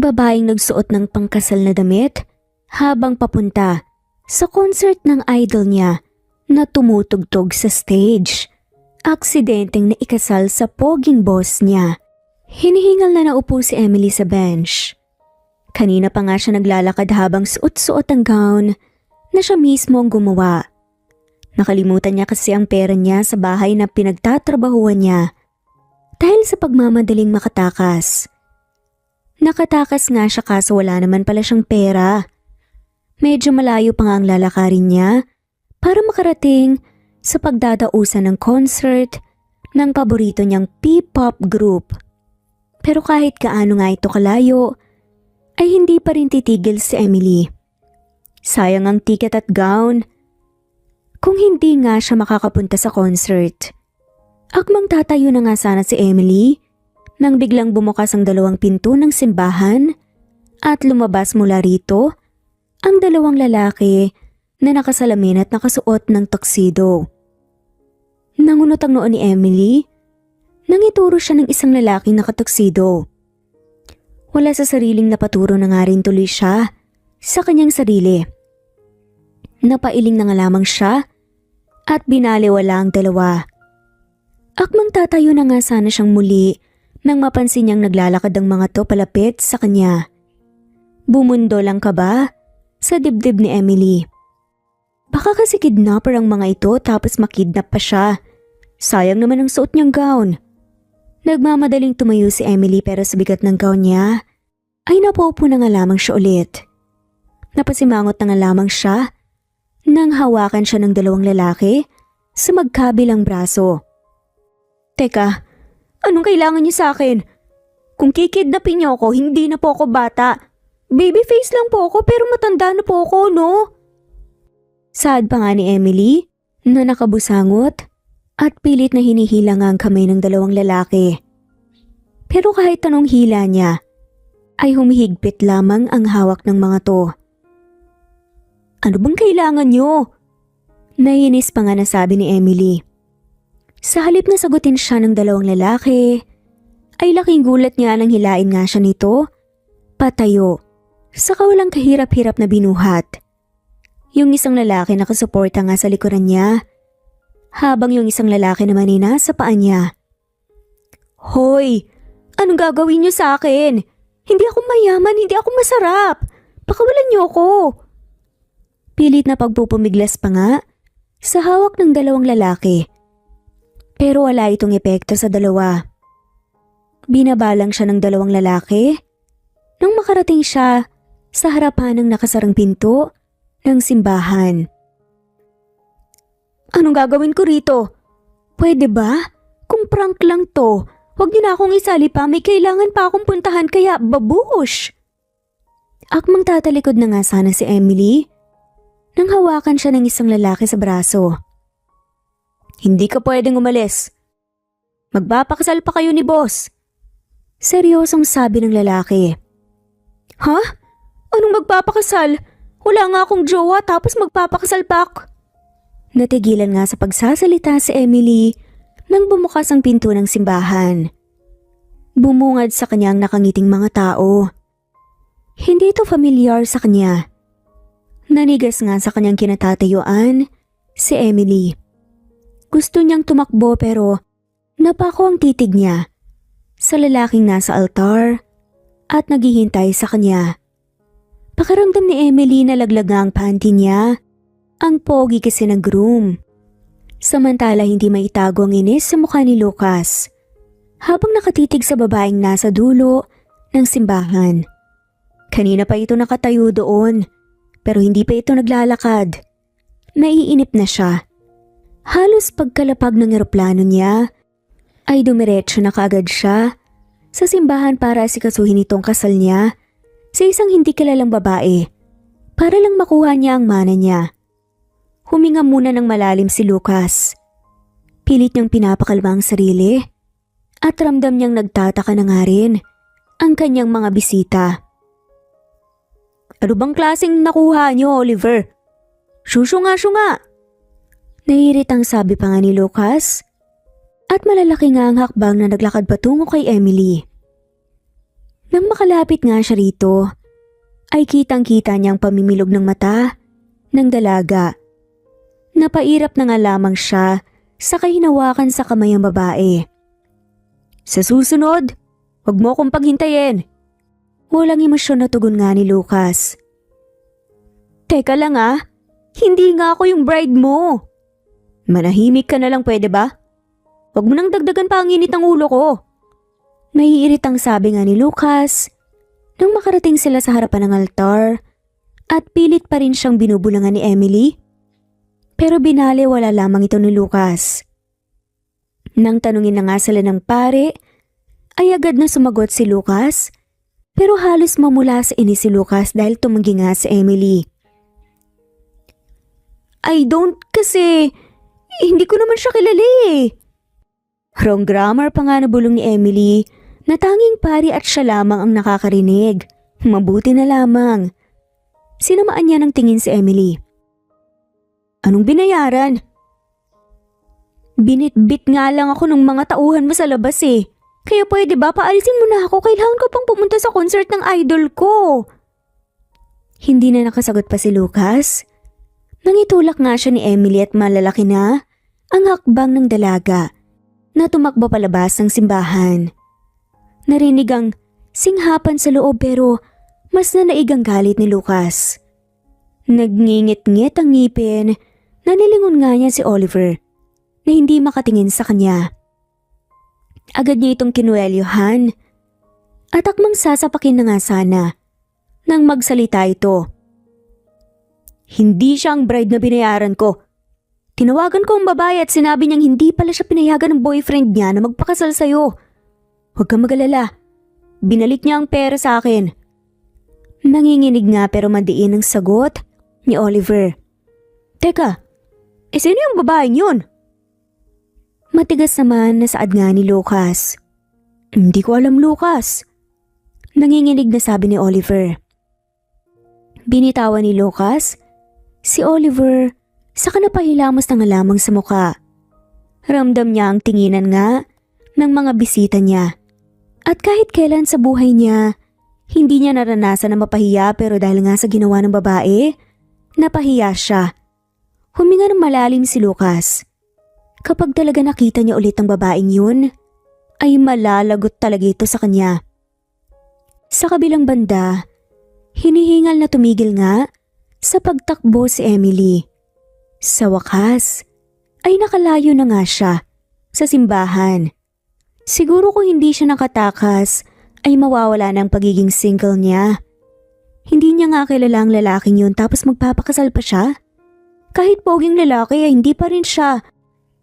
babaeng nagsuot ng pangkasal na damit habang papunta sa concert ng idol niya na tumutugtog sa stage. Aksidenteng naikasal sa poging boss niya. Hinihingal na naupo si Emily sa bench. Kanina pa nga siya naglalakad habang suot-suot ang gown na siya mismo ang gumawa. Nakalimutan niya kasi ang pera niya sa bahay na pinagtatrabahuan niya dahil sa pagmamadaling makatakas. Nakatakas nga siya kaso wala naman pala siyang pera. Medyo malayo pa nga ang lalakarin niya para makarating sa pagdadausan ng concert ng paborito niyang P-pop group. Pero kahit gaano nga ito kalayo, ay hindi pa rin titigil si Emily. Sayang ang ticket at gown. Kung hindi nga siya makakapunta sa concert, akmang tatayo na nga sana si Emily nang biglang bumukas ang dalawang pinto ng simbahan at lumabas mula rito ang dalawang lalaki na nakasalamin at nakasuot ng tuxedo. Nangunot ang noo ni Emily nang ituro siya ng isang lalaking nakatuxedo. Wala sa sariling napaturo na nga rin tuloy siya sa kanyang sarili. Napailing na nga lamang siya at binaliwala ang dalawa. Akmang tatayo na nga sana siyang muli nang mapansin niyang naglalakad ang mga to palapit sa kanya. Bumundo lang ka ba sa dibdib ni Emily? Baka kasi kidnapper ang mga ito tapos makidnap pa siya. Sayang naman ang suot niyang gown. Nagmamadaling tumayo si Emily pero sa bigat ng gown niya ay napaupo na nga lamang siya ulit. Napasimangot na nga lamang siya nang hawakan siya ng dalawang lalaki sa magkabilang braso. Teka, anong kailangan niyo sa akin? Kung kikidnapin niyo ako, hindi na po ako bata. Babyface lang po ako pero matanda na po ako, no? Saad pa nga ni Emily na nakabusangot at pilit na hinihila nga ang kamay ng dalawang lalaki. Pero kahit anong hila niya, ay humihigpit lamang ang hawak ng mga to. Ano bang kailangan niyo? Nainis pa nga nasabi ni Emily. Sa halip na sagutin siya ng dalawang lalaki, ay laking gulat niya nang hilain nga siya nito, patayo, sa kawalang kahirap-hirap na binuhat. Yung isang lalaki nakasuporta nga sa likuran niya, habang yung isang lalaki naman ay nasa paa niya. Hoy! Anong gagawin niyo sa akin? Hindi ako mayaman, hindi ako masarap. Pakawalan niyo ako. Pilit na pagpupumiglas pa nga sa hawak ng dalawang lalaki. Pero wala itong epekto sa dalawa. Binabalang siya ng dalawang lalaki nang makarating siya sa harapan ng nakasarang pinto ng simbahan. Anong gagawin ko rito? Pwede ba? Kung prank lang to, huwag niyo na akong isali pa, may kailangan pa akong puntahan kaya babush. Akmang tatalikod na nga sana si Emily nang hawakan siya ng isang lalaki sa braso. Hindi ka pwedeng umalis. Magpapakasal pa kayo ni boss. Seryosong sabi ng lalaki. Ha? Anong magpapakasal? Wala nga akong jowa tapos magpapakasal pa ako. Natigilan nga sa pagsasalita si Emily nang bumukas ang pinto ng simbahan. Bumungad sa kanyang nakangiting mga tao. Hindi ito familiar sa kanya. Nanigas nga sa kanyang kinatatayuan si Emily. Gusto niyang tumakbo pero napako ang titig niya sa lalaking nasa altar at naghihintay sa kanya. Pakiramdam ni Emily na laglag nga ang panty niya, ang pogi kasi ng groom. Samantala hindi maitago ang inis sa mukha ni Lucas habang nakatitig sa babaeng nasa dulo ng simbahan. Kanina pa ito nakatayo doon pero hindi pa ito naglalakad. Naiinip na siya. Halos pagkalapag ng eroplano niya ay dumiretso na kaagad siya sa simbahan para asikasuhin itong kasal niya sa isang hindi kilalang babae para lang makuha niya ang mana niya. Huminga muna ng malalim si Lucas. Pilit niyang pinapakalma ang sarili at ramdam niyang nagtataka na nga rin ang kanyang mga bisita. Ano bang klaseng nakuha niyo, Oliver? Syunga-syunga! Naiiritang sabi pa nga ni Lucas at malalaki nga ang hakbang na naglakad patungo kay Emily. Nang makalapit nga siya rito, ay kitang-kita niyang pamimilog ng mata ng dalaga. Napairap na nga lamang siya sa kahinawakan sa kamay ang babae. Sa susunod, huwag mo akong paghintayin. Walang emosyon na tugon nga ni Lucas. Teka lang hindi nga ako yung bride mo. Manahimik ka na lang pwede ba? Huwag mo nang dagdagan pa ang init ng ulo ko. Naiiritang sabi nga ni Lucas nang makarating sila sa harapan ng altar at pilit pa rin siyang binubulangan ni Emily. Pero binaliwala lamang ito ni Lucas. Nang tanungin na nga sila ng pare, ay agad na sumagot si Lucas, pero halos mamula sa inis si Lucas dahil tumanggi nga si Emily. I don't kasi hindi ko naman siya kilala eh. Wrong grammar pa nga nabulong ni Emily na tanging pari at siya lamang ang nakakarinig. Mabuti na lamang. Sinamaan niya ng tingin si Emily. Anong binayaran? Binitbit nga lang ako ng mga tauhan mo sa labas eh. Kaya pwede ba paalisin mo na ako? Kailangan ko pang pumunta sa concert ng idol ko. Hindi na nakasagot pa si Lucas. Nangitulak nga siya ni Emily at malalaki na ang hakbang ng dalaga na tumakbo palabas ng simbahan. Narinig ang singhapan sa loob pero mas nanaigang galit ni Lucas. Nagngingit-ngit ang ngipin na nilingon nga niya si Oliver na hindi makatingin sa kanya. Agad niya itong kinuwelyohan at akmang sasapakin na nga sana nang magsalita ito. Hindi siya ang bride na binayaran ko. Tinawagan ko ang babae at sinabi niyang hindi pala siya pinayagan ng boyfriend niya na magpakasal sa'yo. Huwag kang mag-alala. Binalik niya ang pera sa akin. Nanginginig nga pero madiin ang sagot ni Oliver. Teka, sino yung babaeng yun? Matigas naman na saad nga ni Lucas. Hindi ko alam, Lucas. Nanginginig na sabi ni Oliver. Binitawan ni Lucas si Oliver saka napahilamos na nga lamang sa muka. Ramdam niya ang tinginan nga ng mga bisita niya. At kahit kailan sa buhay niya, hindi niya naranasan na mapahiya pero dahil nga sa ginawa ng babae, napahiya siya. Huminga ng malalim si Lucas. Kapag talaga nakita niya ulit ang babaeng yun, ay malalagot talaga ito sa kanya. Sa kabilang banda, hinihingal na tumigil nga sa pagtakbo si Emily. Sa wakas, ay nakalayo na nga siya sa simbahan. Siguro kung hindi siya nakatakas, ay mawawala ng pagiging single niya. Hindi niya nga kilala ang lalaking yun tapos magpapakasal pa siya? Kahit poging lalaki ay hindi pa rin siya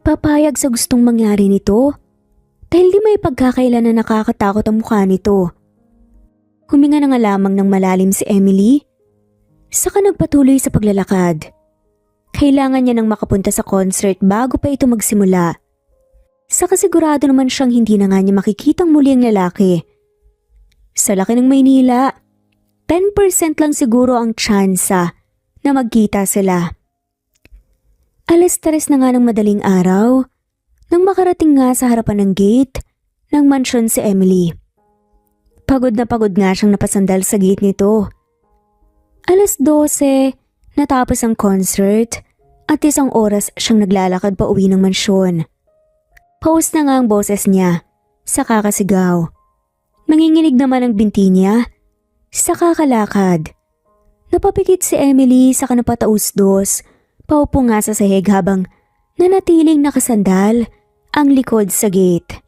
papayag sa gustong mangyari nito. Dahil di may pagkakailan na nakakatakot ang mukha nito. Huminga na nga lamang ng malalim si Emily. Saka nagpatuloy sa paglalakad. Kailangan niya nang makapunta sa concert bago pa ito magsimula. Saka sigurado naman siyang hindi na nga niya makikitang muli ang lalaki. Sa laki ng Maynila, 10% lang siguro ang tsansa na magkita sila. 3:00 na nga ng madaling araw nang makarating nga sa harapan ng gate ng mansyon si Emily. Pagod na pagod nga siyang napasandal sa gate nito. 12:00 natapos ang concert at 1 oras siyang naglalakad pa uwi ng mansyon. Paus na nga ang boses niya sa kakasigaw. Nanginginig naman ang binti niya sa kakalakad. Napapikit si Emily sa kanapatausdos, paupo nga sa sahig habang nanatiling nakasandal ang likod sa gate.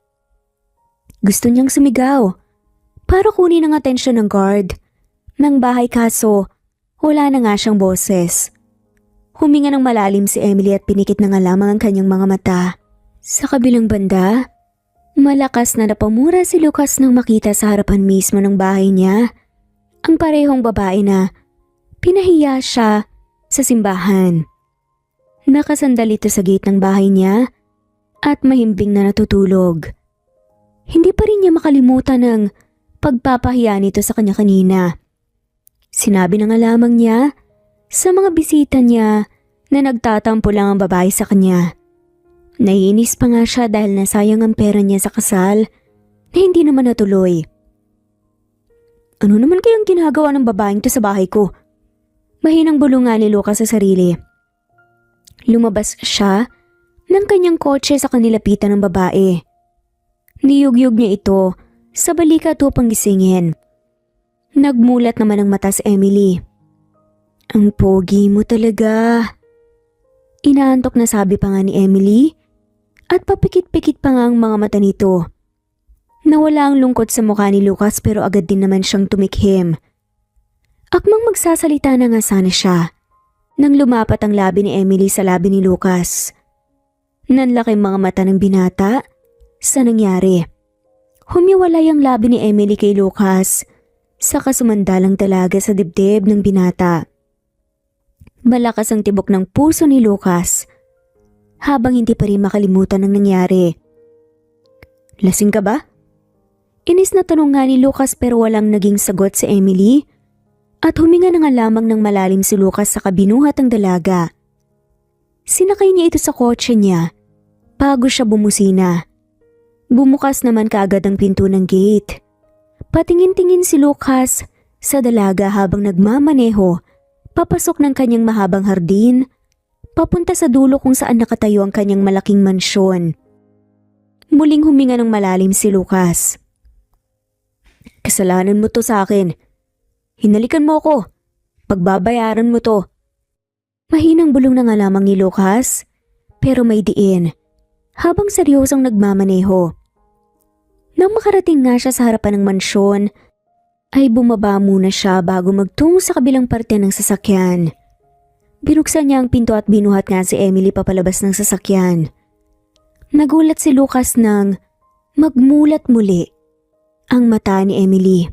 Gusto niyang sumigaw para kunin ang atensyon ng guard ng bahay kaso wala na nga siyang boses. Huminga ng malalim si Emily at pinikit na nga lamang ang kanyang mga mata. Sa kabilang banda, malakas na napamura si Lucas nang makita sa harapan mismo ng bahay niya ang parehong babae na pinahiya siya sa simbahan. Nakasandal ito sa gate ng bahay niya at mahimbing na natutulog. Hindi pa rin niya makalimutan ang pagpapahiya nito sa kanya kanina. Sinabi na nga lamang niya sa mga bisita niya na nagtatampo lang ang babae sa kanya. Naiinis pa nga siya dahil nasayang ang pera niya sa kasal na hindi naman natuloy. Ano naman kayang ginagawa ng babaeng to sa bahay ko? Mahinang bulungan ni Lucas sa sarili. Lumabas siya ng kanyang kotse sa kanilapitan ng babae. Niyugyug niya ito sa balikat upang gisingin. Nagmulat naman ang mata si Emily. Ang pogi mo talaga. Inaantok na sabi pa nga ni Emily at papikit-pikit pa nga ang mga mata nito. Nawala ang lungkot sa mukha ni Lucas pero agad din naman siyang tumikhim. Akmang magsasalita na nga sana siya nang lumapat ang labi ni Emily sa labi ni Lucas. Nanlaki mga mata ng binata sa nangyari. Humiwalay ang labi ni Emily kay Lucas sa kasumandalang dalaga sa dibdib ng binata. Malakas ang tibok ng puso ni Lucas habang hindi pa rin makalimutan ang nangyari. Lasing ka ba? Inis na tanong nga ni Lucas pero walang naging sagot si Emily at huminga na nga lamang ng malalim si Lucas sa kabinuhat ng dalaga. Sinakay niya ito sa kotse niya bago siya bumusina. Bumukas naman kaagad ang pinto ng gate. Patingin-tingin si Lucas sa dalaga habang nagmamaneho papasok ng kanyang mahabang hardin papunta sa dulo kung saan nakatayo ang kanyang malaking mansyon. Muling huminga ng malalim si Lucas. Kasalanan mo to sa akin. Hinalikan mo ako. Pagbabayaran mo to. Mahinang bulong na nga lamang ni Lucas pero may diin habang seryosong nagmamaneho. Nang makarating nga siya sa harapan ng mansyon ay bumaba muna siya bago magtungo sa kabilang parte ng sasakyan. Binuksan niya ang pinto at binuhat nga si Emily papalabas ng sasakyan. Nagulat si Lucas nang magmulat muli ang mata ni Emily.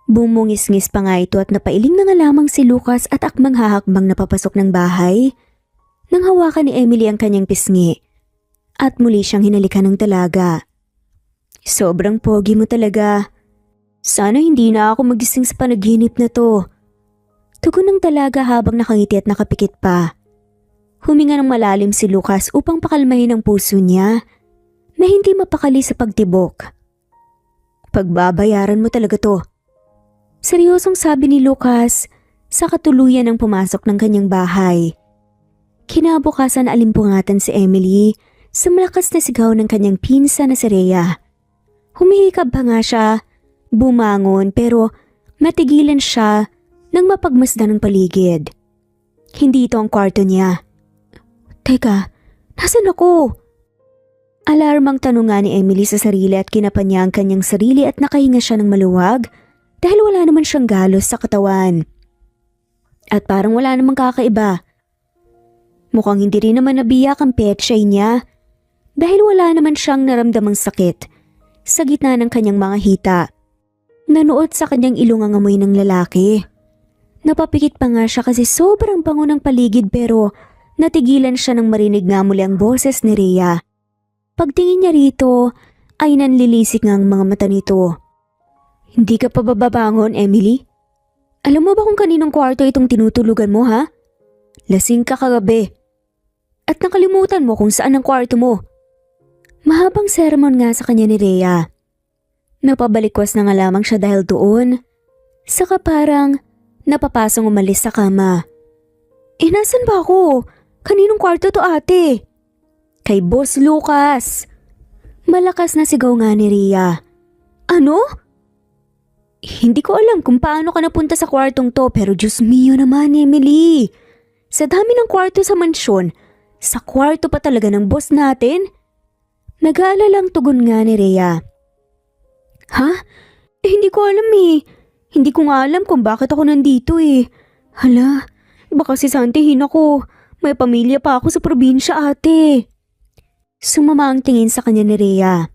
Bumungis-ngis pa nga ito at napailing na nga lamang si Lucas at akmang hahakbang na papasok ng bahay nang hawakan ni Emily ang kanyang pisngi at muli siyang hinalikan ng dalaga. Sobrang pogi mo talaga. Sana hindi na ako magising sa panaginip na to. Tugon ng dalaga habang nakangiti at nakapikit pa. Huminga ng malalim si Lucas upang pakalmahin ang puso niya na hindi mapakali sa pagtibok. Pagbabayaran mo talaga to. Seryosong sabi ni Lucas sa katuluyan ng pumasok ng kanyang bahay. Kinabukasan alimpungatan si Emily sa malakas na sigaw ng kanyang pinsa na si Rhea. Humihikab pa nga siya, bumangon pero natigilan siya nang mapagmasdan ng paligid. Hindi ito ang kwarto niya. Teka, nasan ako? Alarmang tanong nga ni Emily sa sarili at kinapan niya ang kanyang sarili at nakahinga siya ng maluwag dahil wala naman siyang galos sa katawan. At parang wala namang kakaiba. Mukhang hindi rin naman nabiyak ang petsay niya dahil wala naman siyang naramdamang sakit sa gitna ng kanyang mga hita. Nanuot sa kanyang ilong ang amoy ng lalaki. Napapikit pa nga siya kasi sobrang bango ng paligid pero natigilan siya nang marinig nga muli ang boses ni Rhea. Pagtingin niya rito ay nanlilisik nga ang mga mata nito. Hindi ka pa bababangon, Emily? Alam mo ba kung kaninong kwarto itong tinutulugan mo, ha? Lasing ka kagabi. At nakalimutan mo kung saan ang kwarto mo. Mahabang sermon nga sa kanya ni Rhea. Napabalikwas na nga lamang siya dahil doon. Saka parang napapasang umalis sa kama. Nasan ba ako? Kaninong kwarto to, ate? Kay Boss Lucas. Malakas na sigaw nga ni Rhea. Ano? Hindi ko alam kung paano ka napunta sa kwartong to pero Diyos mio naman, Emily. Sa dami ng kwarto sa mansyon, sa kwarto pa talaga ng boss natin? Nag-aalalang tugon nga ni Rhea. Ha? Hindi ko alam eh. Hindi ko nga alam kung bakit ako nandito eh. Hala, baka sisantihin ako. May pamilya pa ako sa probinsya, ate. Sumama ang tingin sa kanya ni Rhea.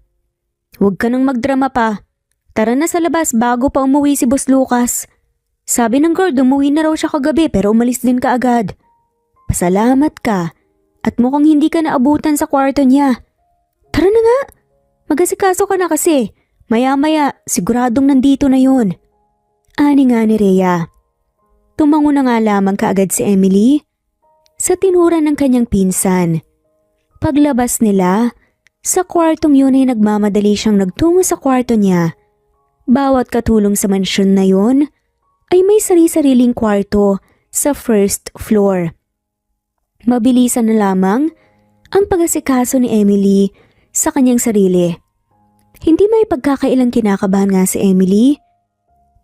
Huwag ka nang magdrama pa. Tara na sa labas bago pa umuwi si Boss Lucas. Sabi ng guard umuwi na raw siya kagabi pero umalis din ka agad. Pasalamat ka at mukhang hindi ka naabutan sa kwarto niya. Tara na nga. Mag-asikaso ka na kasi. Maya-maya siguradong nandito na yun. Ani nga ni Rhea. Tumango na nga lamang kaagad si Emily sa tinura ng kanyang pinsan. Paglabas nila, sa kwartong yun ay nagmamadali siyang nagtungo sa kwarto niya Bawat katulong sa mansyon na yon ay may sari-sariling kwarto sa first floor. Mabilisan na lamang ang pag-asikaso ni Emily sa kanyang sarili. Hindi may pagkakailang kinakabahan nga si Emily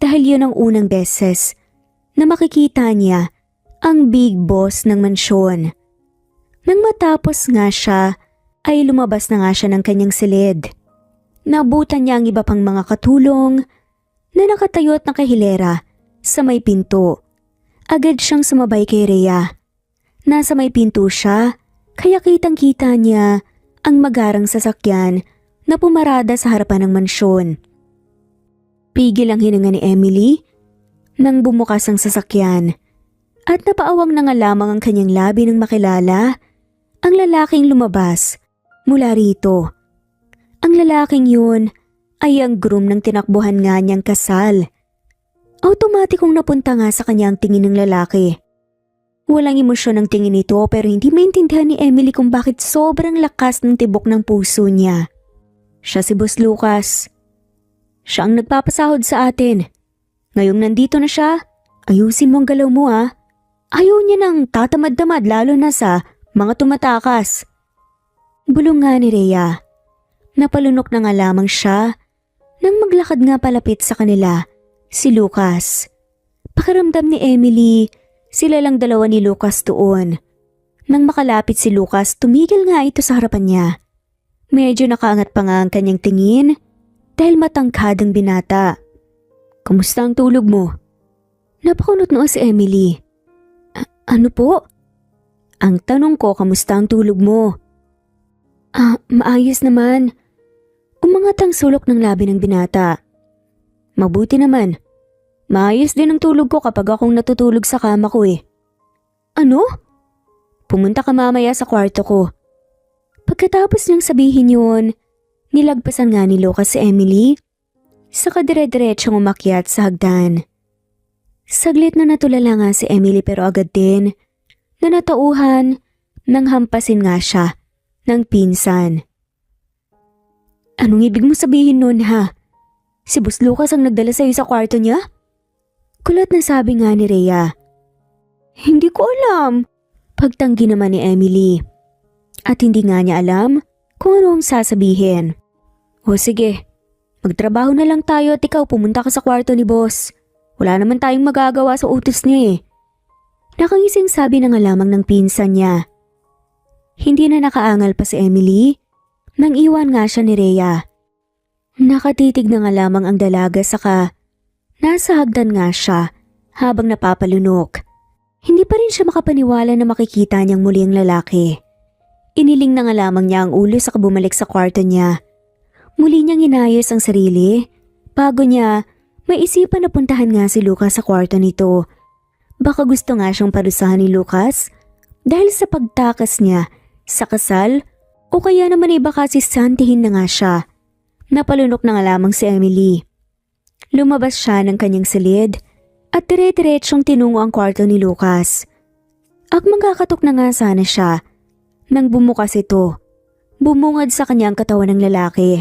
dahil yun ang unang beses na makikita niya ang big boss ng mansyon. Nang matapos nga siya ay lumabas na nga siya ng kanyang silid. Nabutan niya ang iba pang mga katulong na nakatayo at nakahilera sa may pinto. Agad siyang sumabay kay Rhea. Nasa may pinto siya kaya kitang-kita niya ang magarang sasakyan na pumarada sa harapan ng mansyon. Pigil ang hininga ni Emily nang bumukas ang sasakyan at napaawang na nga lamang ang kanyang labi nang makilala ang lalaking lumabas mula rito. Ang lalaking yun ay ang groom ng tinakbuhan nga niyang kasal. Automatikong napunta nga sa kanya ang tingin ng lalaki. Walang emosyon ang tingin nito pero hindi maintindihan ni Emily kung bakit sobrang lakas ng tibok ng puso niya. Siya si Boss Lucas. Siya ang nagpapasahod sa atin. Ngayong nandito na siya, ayusin mo ang galaw mo ha. Ayaw niya nang tatamad-tamad lalo na sa mga tumatakas. Bulong nga ni Rhea. Napalunok na nga lamang siya nang maglakad nga palapit sa kanila si Lucas. Pakiramdam ni Emily, sila lang dalawa ni Lucas doon. Nang makalapit si Lucas, tumigil nga ito sa harapan niya. Medyo nakaangat pa nga ang kanyang tingin dahil matangkad ang binata. Kamusta ang tulog mo? Napakunot noo si Emily. Ano po? Ang tanong ko, kamusta ang tulog mo? Maayos naman. Umangat ang sulok ng labi ng binata. Mabuti naman. Maayos din ang tulog ko kapag akong natutulog sa kama ko eh. Ano? Pumunta ka mamaya sa kwarto ko. Pagkatapos niyang sabihin yun, nilagpasan nga ni Lucas si Emily, saka dire-diretsong umakyat sa hagdan. Saglit na natulala nga si Emily pero agad din na natauhan nang hampasin nga siya ng pinsan. Anong ibig mo sabihin nun ha? Si Boss Lucas ang nagdala sa'yo sa kwarto niya? Kulat na sabi nga ni Rhea. Hindi ko alam. Pagtanggi naman ni Emily. At hindi nga niya alam kung ano ang sasabihin. O sige, magtrabaho na lang tayo at ikaw pumunta ka sa kwarto ni Boss. Wala naman tayong magagawa sa utos niya eh. Nakangising sabi na nga lamang ng pinsan niya. Hindi na nakaangal pa si Emily nang iwan nga siya ni Rhea. Nakatitig na nga lamang ang dalaga saka nasa hagdan nga siya habang napapalunok. Hindi pa rin siya makapaniwala na makikita niyang muli ang lalaki. Iniling na nga lamang niya ang ulo saka bumalik sa kwarto niya. Muli niyang inayos ang sarili. Bago niya, may isipan na puntahan nga si Lucas sa kwarto nito. Baka gusto nga siyang parusahan ni Lucas dahil sa pagtakas niya sa kasal o kaya naman ay baka sisantihin na nga siya. Napalunok na nga lamang si Emily. Lumabas siya ng kanyang silid at dire-diretsong tinungo ang kwarto ni Lucas. At magkakatok na nga sana siya nang bumukas ito. Bumungad sa kanyang katawan ng lalaki.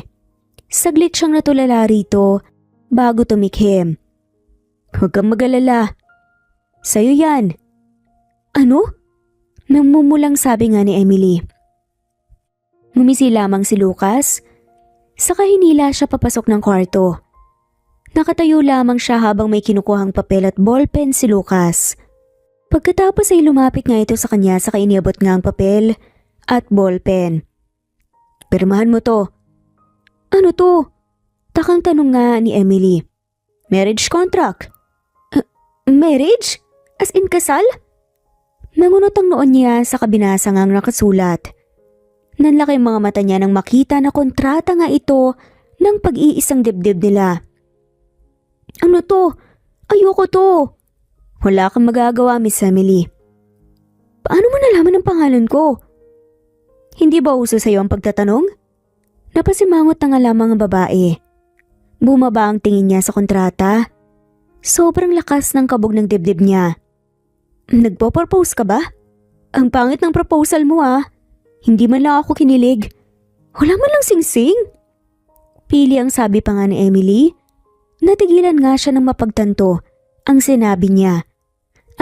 Saglit siyang natulala rito bago tumikhim. Huwag kang mag-alala. Sa'yo yan. Ano? Namumulang sabi nga ni Emily. Ngumisi lamang si Lucas, saka hinila siya papasok ng kwarto. Nakatayo lamang siya habang may kinukuhang papel at ballpen si Lucas. Pagkatapos ay lumapit nga ito sa kanya saka iniabot nga ang papel at ballpen. Pirmahan mo to. Ano to? Takang tanong nga ni Emily. Marriage contract. Marriage? As in kasal? Nangunot ang noon niya sa kabinasa ngang nakasulat. Nanlaki ang mga mata niya nang makita na kontrata nga ito ng pag-iisang dibdib nila. Ano to? Ayoko to. Wala kang magagawa, Miss Emily. Paano mo nalaman ang pangalan ko? Hindi ba uso sa'yo ang pagtatanong? Napasimangot na nga lamang ang babae. Bumaba ang tingin niya sa kontrata. Sobrang lakas ng kabog ng dibdib niya. Nagpo-propose ka ba? Ang pangit ng proposal mo ah. Hindi man lang ako kinilig. Wala man lang sing-sing. Pili ang sabi pa nga ni Emily Natigilan nga siya ng mapagtanto ang sinabi niya.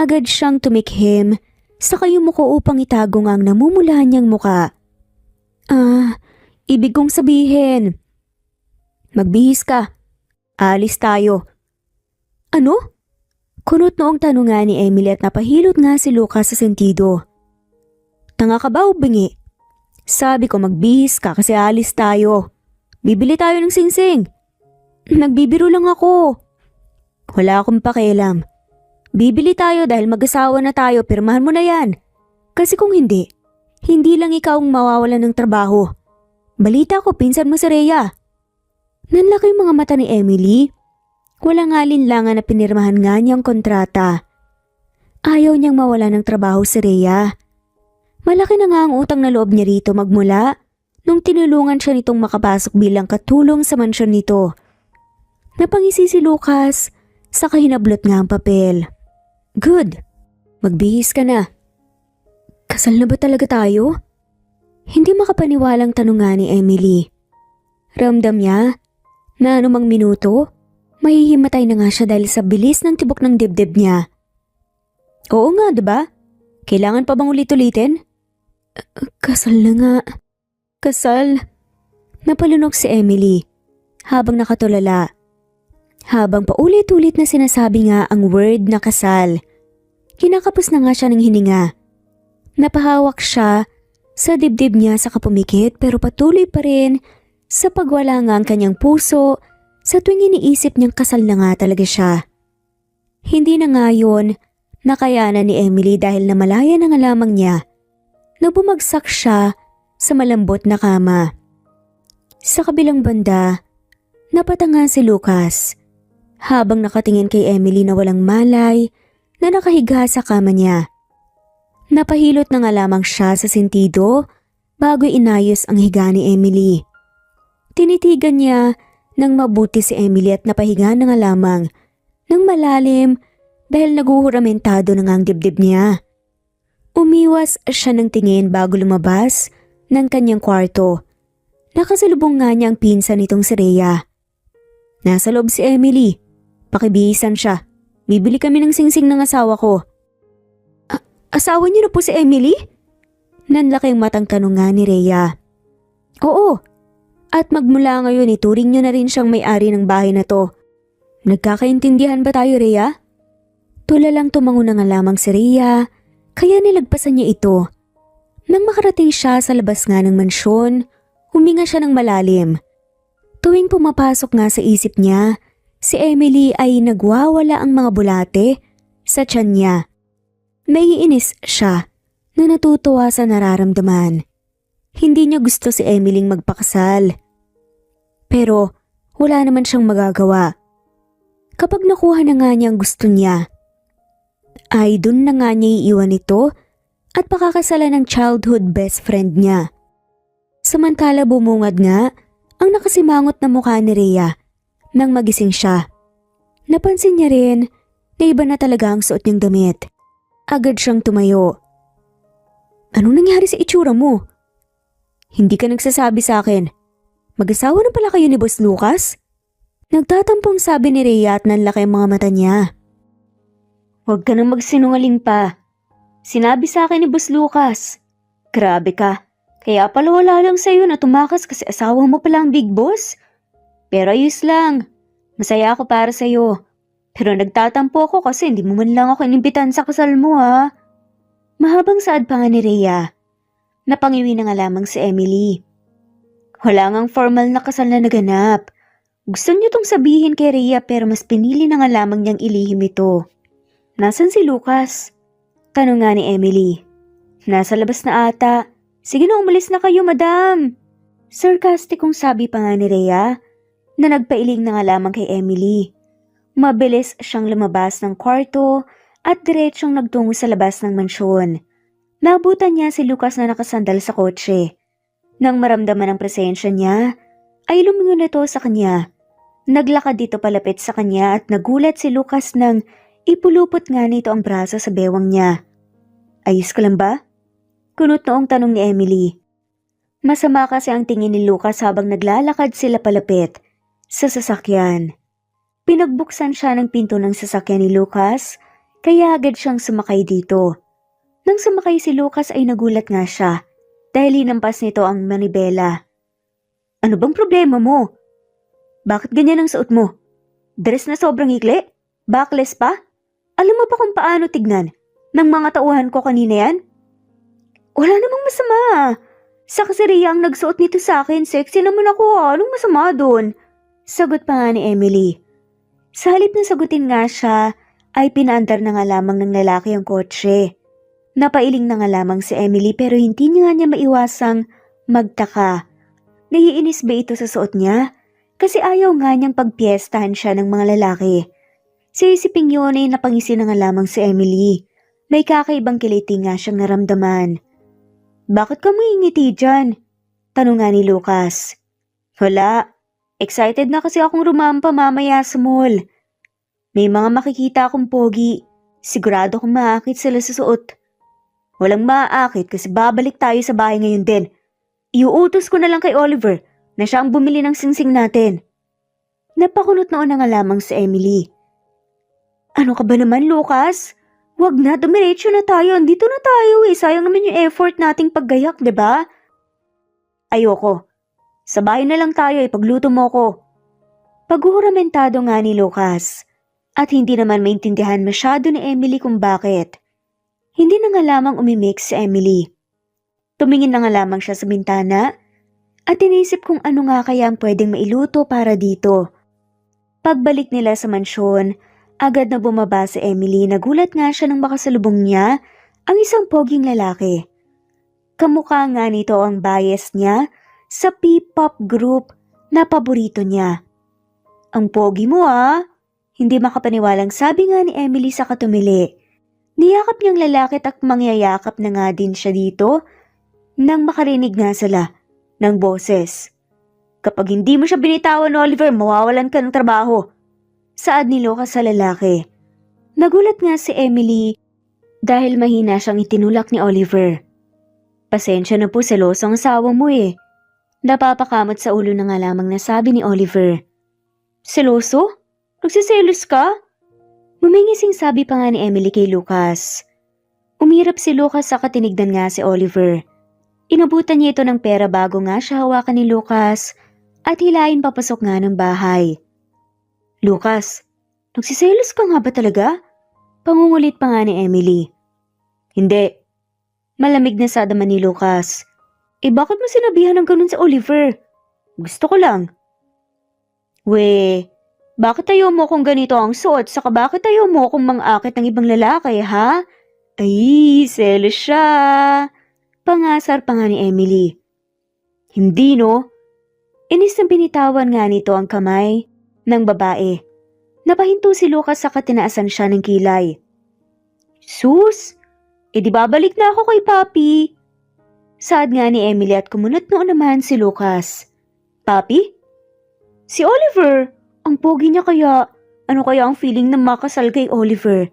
Agad siyang tumikhim sa kayumuko upang itago nga ang namumula niyang muka. Ibig kong sabihin. Magbihis ka. Alis tayo. Ano? Kunot noong tanong nga ni Emily at napahilot nga si Lucas sa sentido. Tanga ka ba o bingi? Sabi ko magbihis ka kasi alis tayo. Bibili tayo ng singsing. Nagbibiro lang ako. Wala akong pakialam. Bibili tayo dahil mag-asawa na tayo, pirmahan mo na yan. Kasi kung hindi, hindi lang ikaw ang mawawalan ng trabaho. Balita ko, pinsan mo si Rhea. Nanlaki yung mga mata ni Emily. Walang alinlangan na pinirmahan nga niyang kontrata. Ayaw niyang mawala ng trabaho si Rhea. Malaki na nga ang utang na loob niya rito magmula nung tinulungan siya nitong makapasok bilang katulong sa mansyon nito. Napangisi si Lucas sa kahinablot nga ang papel. Good. Magbihis ka na. Kasal na ba talaga tayo? Hindi makapaniwalang tanong nga ni Emily. Ramdam niya na anumang minuto, mahihimatay na nga siya dahil sa bilis ng tibok ng dibdib niya. Oo nga, diba? Kailangan pa bang ulit-ulitin? Kasal na nga. Kasal. Napalunok si Emily habang nakatulala. Habang paulit-ulit na sinasabi nga ang word na kasal. Kinakapos na nga siya ng hininga. Napahawak siya sa dibdib niya sa kapumikit pero patuloy pa rin sa pagwala nga ang kanyang puso sa tuwing iniisip niyang kasal na nga talaga siya. Hindi na nga yun nakayanan ni Emily dahil namalaya na nga lamang niya na bumagsak siya sa malambot na kama. Sa kabilang banda, napatanga si Lucas habang nakatingin kay Emily na walang malay na nakahiga sa kama niya. Napahilot na nga lamang siya sa sentido bago inayos ang higa ni Emily. Tinitigan niya ng mabuti si Emily at napahiga na nga lamang ng malalim dahil naguhuramentado na nga ang dibdib niya. Umiwas siya ng tingin bago lumabas ng kanyang kwarto. Nakasalubong nga niya ang pinsan nitong si Rhea. Nasa loob si Emily. Pakibihisan siya. Bibili kami ng singsing ng asawa ko. Asawa niyo na po si Emily? Nanlaking matang tanong nga ni Rhea. Oo. At magmula ngayon ituring niyo na rin siyang may-ari ng bahay na to. Nagkakaintindihan ba tayo, Rhea? Tulalang tumango na nga lamang si Rhea, kaya nilagpasan niya ito. Nang makarating siya sa labas nga ng mansyon, huminga siya ng malalim. Tuwing pumapasok nga sa isip niya, si Emily ay nagwawala ang mga bulate sa tiyan niya. Naiinis siya na natutuwa sa nararamdaman. Hindi niya gusto si Emilyng magpakasal. Pero wala naman siyang magagawa. Kapag nakuha na nga niya ang gusto niya, ay dun na nga niya iiwan ito at pakakasalan ng childhood best friend niya. Samantala bumungad nga ang nakasimangot na mukha ni Rhea nang magising siya. Napansin niya rin na iba na talaga ang suot niyang damit. Agad siyang tumayo. Anong nangyari sa itsura mo? Hindi ka nagsasabi sa akin. Mag-asawa na pala kayo ni Boss Lucas? Nagtatampong sabi ni Rhea at nanlaki ang mga mata niya. Huwag ka nang magsinungaling pa. Sinabi sa akin ni Boss Lucas. Grabe ka. Kaya pala wala lang sa'yo na tumakas kasi asawa mo pala ang big boss. Pero ayos lang. Masaya ako para sa'yo. Pero nagtatampo ako kasi hindi mo man lang ako inimbitan sa kasal mo ha. Mahabang saad pa nga ni Rhea. Napangiwi na nga lamang si Emily. Wala ngang formal na kasal na naganap. Gusto niyo tong sabihin kay Rhea pero mas pinili na nga lamang niyang ilihim ito. Nasaan si Lucas? Tanong nga ni Emily. Nasa labas na ata. Sige na umalis na kayo madam. Sarcasticong sabi pa nga ni Rhea na nagpailing na nga lamang kay Emily. Mabilis siyang lumabas ng kwarto at diretsong nagtungo sa labas ng mansyon. Naabutan niya si Lucas na nakasandal sa kotse. Nang maramdaman ang presensya niya, ay lumingon ito sa kanya. Naglakad dito palapit sa kanya at nagulat si Lucas nang ipulupot nga nito ang braso sa bewang niya. Ayos ka lang ba? Kunot noong tanong ni Emily. Masama kasi ang tingin ni Lucas habang naglalakad sila palapit sa sasakyan. Pinagbuksan siya ng pinto ng sasakyan ni Lucas, kaya agad siyang sumakay dito. Nang sumakay si Lucas ay nagulat nga siya dahil hinampas nito ang manibela. Ano bang problema mo? Bakit ganyan ang suot mo? Dress na sobrang ikli? Backless pa? Alam mo ba kung paano tignan ng mga tauhan ko kanina yan? Wala namang masama. Sa kasiriya ang nagsuot nito sa akin, sexy naman ako. Anong masama doon? Sagot pa nga ni Emily. Sa halip na sagutin nga siya, ay pinaandar na nga lamang ng lalaki ang kotse. Napailing na nga lamang si Emily pero hindi nga niya maiwasang magtaka. Naiinis ba ito sa suot niya? Kasi ayaw nga niyang pagpiestahan siya ng mga lalaki. Sa isiping yun ay napangisi na nga lamang si Emily. May kakaibang kiliti nga siyang naramdaman. Bakit ka ngingiti dyan? Tanong nga ni Lucas. Wala. Excited na kasi akong rumampa mamaya sa mall. May mga makikita akong pogi. Sigurado kong maakit sila sa suot. Walang maaakit kasi babalik tayo sa bahay ngayon din. Iuutos ko na lang kay Oliver na siya ang bumili ng singsing natin. Napakunot noon na nga lamang si Emily. Ano ka ba naman, Lucas? Wag na, dumiretso na tayo. Andito na tayo eh. Sayang naman yung effort nating paggayak, diba? Ayoko. Sa bahay na lang tayo, ipagluto mo ko. Paghuhuramentado nga ni Lucas. At hindi naman maintindihan masyado ni Emily kung bakit. Hindi na nga lamang umimik si Emily. Tumingin na nga lamang siya sa bintana at inisip kung ano nga kaya ang pwedeng mailuto para dito. Pagbalik nila sa mansyon, agad na bumaba si Emily. Nagulat nga siya nang makasalubong niya ang isang poging lalaki. Kamukha nga nito ang bias niya sa P-pop group na paborito niya. Ang pogi mo ah! Hindi makapaniwalang sabi nga ni Emily sa katumili. Niyakap niyang lalaki at mangyayakap na nga din siya dito nang makarinig nga sila ng boses. Kapag hindi mo siya binitawan, Oliver, mawawalan ka ng trabaho. Saad ni Lucas sa lalaki. Nagulat nga si Emily dahil mahina siyang itinulak ni Oliver. Pasensya na po, seloso ang asawa mo eh. Napapakamot sa ulo na nga lamang nasabi ni Oliver. Seloso? Nagsiselos ka? Mumingising sabi pa nga ni Emily kay Lucas. Umirap si Lucas sa katinigdan nga si Oliver. Inabutan niya ito ng pera bago nga siya hawakan ni Lucas at hilahin papasok nga ng bahay. Lucas, nagsiselos ka nga ba talaga? Pangungulit pa nga ni Emily. Hindi. Malamig na sa dama ni Lucas. Bakit mo sinabihan ng ganun sa Oliver? Gusto ko lang. Bakit ayaw mo kung ganito ang suot? Saka bakit ayaw mo kung mang-akit ng ibang lalaki, ha? Ay, selos siya. Pangasar pa nga ni Emily. Hindi no. Inis na binitawan nga nito ang kamay ng babae. Napahinto si Lucas sa katinaasan siya ng kilay. Sus, di babalik na ako kay Papi. Saad nga ni Emily at kumunot noon naman si Lucas. Papi? Si Oliver! Ang pogi niya kaya. Ano kaya ang feeling na makasal kay Oliver?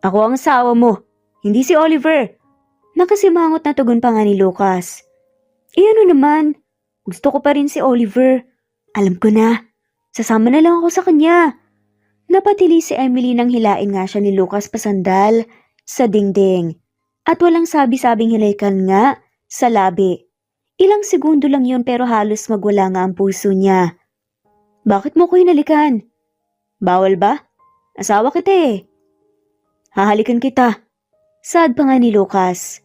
Ako ang asawa mo, hindi si Oliver. Nakasimangot na tugon pa nga ni Lucas. Ano naman? Gusto ko pa rin si Oliver. Alam ko na. Sasama na lang ako sa kanya. Napatili si Emily nang hilain nga siya ni Lucas pasandal sa dingding. At walang sabi-sabing hinalikan nga sa labi. Ilang segundo lang yun pero halos magwala nga ang puso niya. Bakit mo ko hinalikan? Bawal ba? Asawa kita eh. Hahalikan kita. Saad pa nga ni Lucas.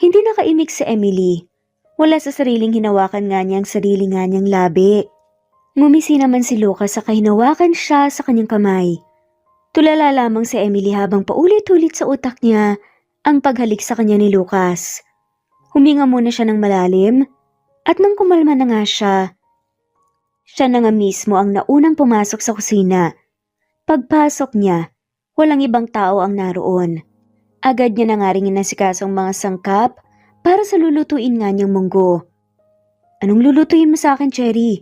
Hindi nakaimik si Emily. Wala sa sariling hinawakan nga niya ang sarili nga niyang labi. Ngumisi naman si Lucas sa hinawakan siya sa kanyang kamay. Tulala lamang si Emily habang paulit-ulit sa utak niya ang paghalik sa kanya ni Lucas. Huminga muna siya ng malalim at nang kumalma na nga siya na nga mismo ang naunang pumasok sa kusina. Pagpasok niya, walang ibang tao ang naroon. Agad niya na nga rin inasikaso ang mga sangkap para sa lulutuin nga niyang munggo. Anong lulutuin mo sa akin, Cherry?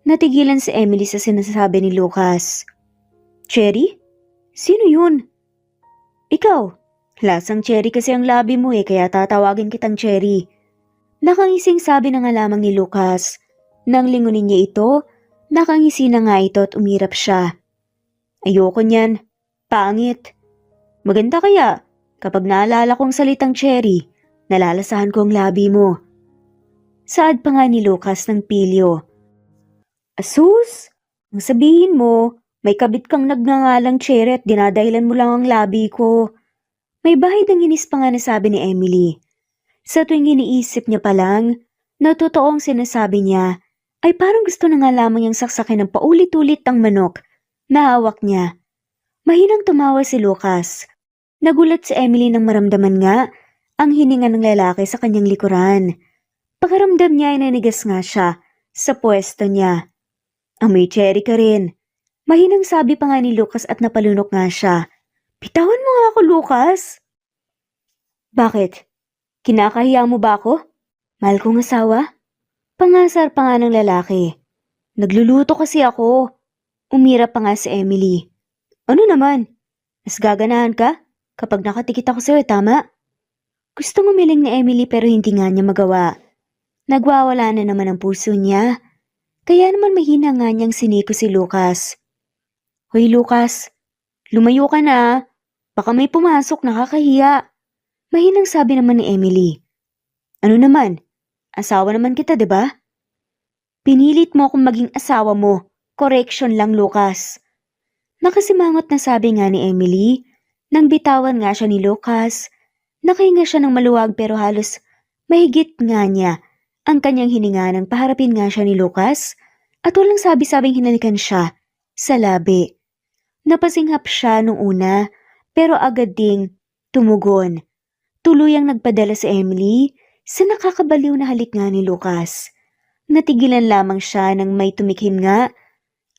Natigilan si Emily sa sinasabi ni Lucas. Cherry? Sino yun? Ikaw. Lasang Cherry kasi ang labi mo kaya tatawagin kitang Cherry. Nakangising sabi na nga lamang ni Lucas. Nang lingunin niya ito, nakangisi na nga ito at umirap siya. Ayoko niyan. Pangit. Maganda kaya kapag naalala kong salitang cherry, nalalasahan ko ang labi mo. Saad pa nga ni Lucas ng pilyo. Asus! Ang sabihin mo, may kabit kang nagngangalang cherry at dinadahilan mo lang ang labi ko. May bahid ng inis pa nga nasabi ni Emily. Sa tuwing iniisip niya pa lang, na totoong sinasabi niya, ay parang gusto na nga lamang niyang saksakin ng paulit-ulit ang manok na hawak niya. Mahinang tumawa si Lucas. Nagulat si Emily nang maramdaman nga ang hininga ng lalaki sa kanyang likuran. Pakaramdam niya ay nanigas nga siya sa pwesto niya. Amoy cherry ka rin. Mahinang sabi pa nga ni Lucas at napalunok nga siya. Bitawan mo nga ako, Lucas! Bakit? Kinakahiya mo ba ako? Mahal kong asawa? Pangasar pa nga ng lalaki. Nagluluto kasi ako. Umira pa nga si Emily. Ano naman? Mas gaganahan ka kapag nakatikit ako sa'yo, tama? Gustong umiling ni Emily pero hindi nga niya magawa. Nagwawala na naman ang puso niya. Kaya naman mahina nga niyang siniko si Lucas. Hoy Lucas, lumayo ka na. Baka may pumasok, nakakahiya. Mahinang sabi naman ni Emily. Ano naman? Asawa naman kita, 'di ba? Pinilit mo akong maging asawa mo. Correction lang, Lucas. Nakasimangot na sabi nga ni Emily. Nang bitawan nga siya ni Lucas. Nakahinga siya ng maluwag pero halos mahigit nga niya ang kanyang hininga nang paharapin nga siya ni Lucas at walang sabi-sabing hinalikan siya sa labi. Napasinghap siya nung una pero agad ding tumugon. Tuluyang nagpadala si Emily sa nakakabaliw na halik nga ni Lucas. Natigilan lamang siya nang may tumikim nga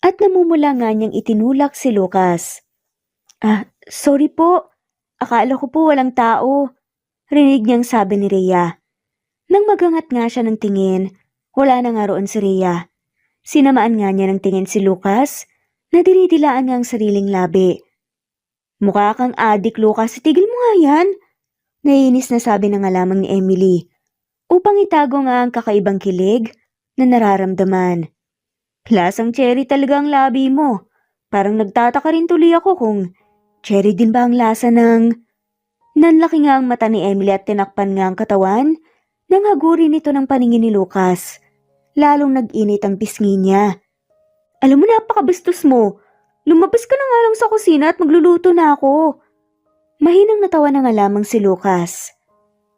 at namumula nga niyang itinulak si Lucas. Sorry po. Akala ko po walang tao. Rinig niyang sabi ni Rhea. Nang magangat nga siya ng tingin, wala na nga roon si Rhea. Sinamaan nga niya ng tingin si Lucas na dinidilaan nga ang sariling labi. Mukha kang adik, Lucas. Tigil mo nga yan. Naiinis na sabi na nga lamang ni Emily. Upang itago nga ang kakaibang kilig na nararamdaman. Lasang cherry talaga ang labi mo. Parang nagtataka rin tuloy ako kung cherry din ba ang lasa ng... Nanlaki nga ang mata ni Emily at tinakpan nga ang katawan nang hagurin ito ng paningin ni Lucas. Lalong nag-init ang pisngi niya. Alam mo, napakabastos mo. Lumabas ka na nga lang sa kusina at magluluto na ako. Mahinang natawa na nga lamang si Lucas.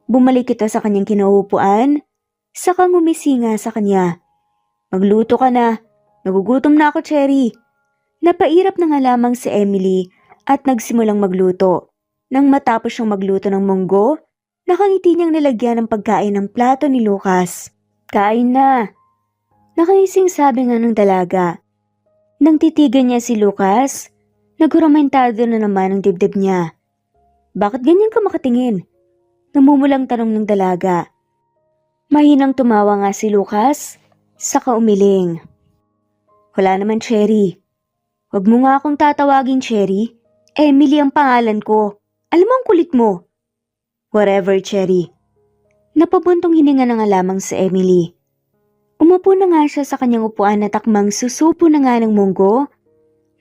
Bumalik ito sa kanyang kinauupuan, saka ngumisi nga sa kanya. Magluto ka na. Nagugutom na ako, Cherry. Napairap na nga lamang si Emily at nagsimulang magluto. Nang matapos siyang magluto ng munggo, nakangiti niyang nilagyan ng pagkain ng plato ni Lucas. Kain na. Nakaising sabi nga ng dalaga. Nang titigan niya si Lucas, naguramentado na naman ang dibdib niya. Bakit ganyan ka makatingin? Namumulang tanong ng dalaga. Mahinang tumawa nga si Lucas, saka umiling. Wala naman, Cherry. Huwag mo nga akong tatawagin, Cherry. Emily ang pangalan ko. Alam mo ang kulit mo. Whatever, Cherry. Napabuntong hininga na nga lamang si Emily. Umupo na nga siya sa kanyang upuan na takmang susupo na nga ng munggo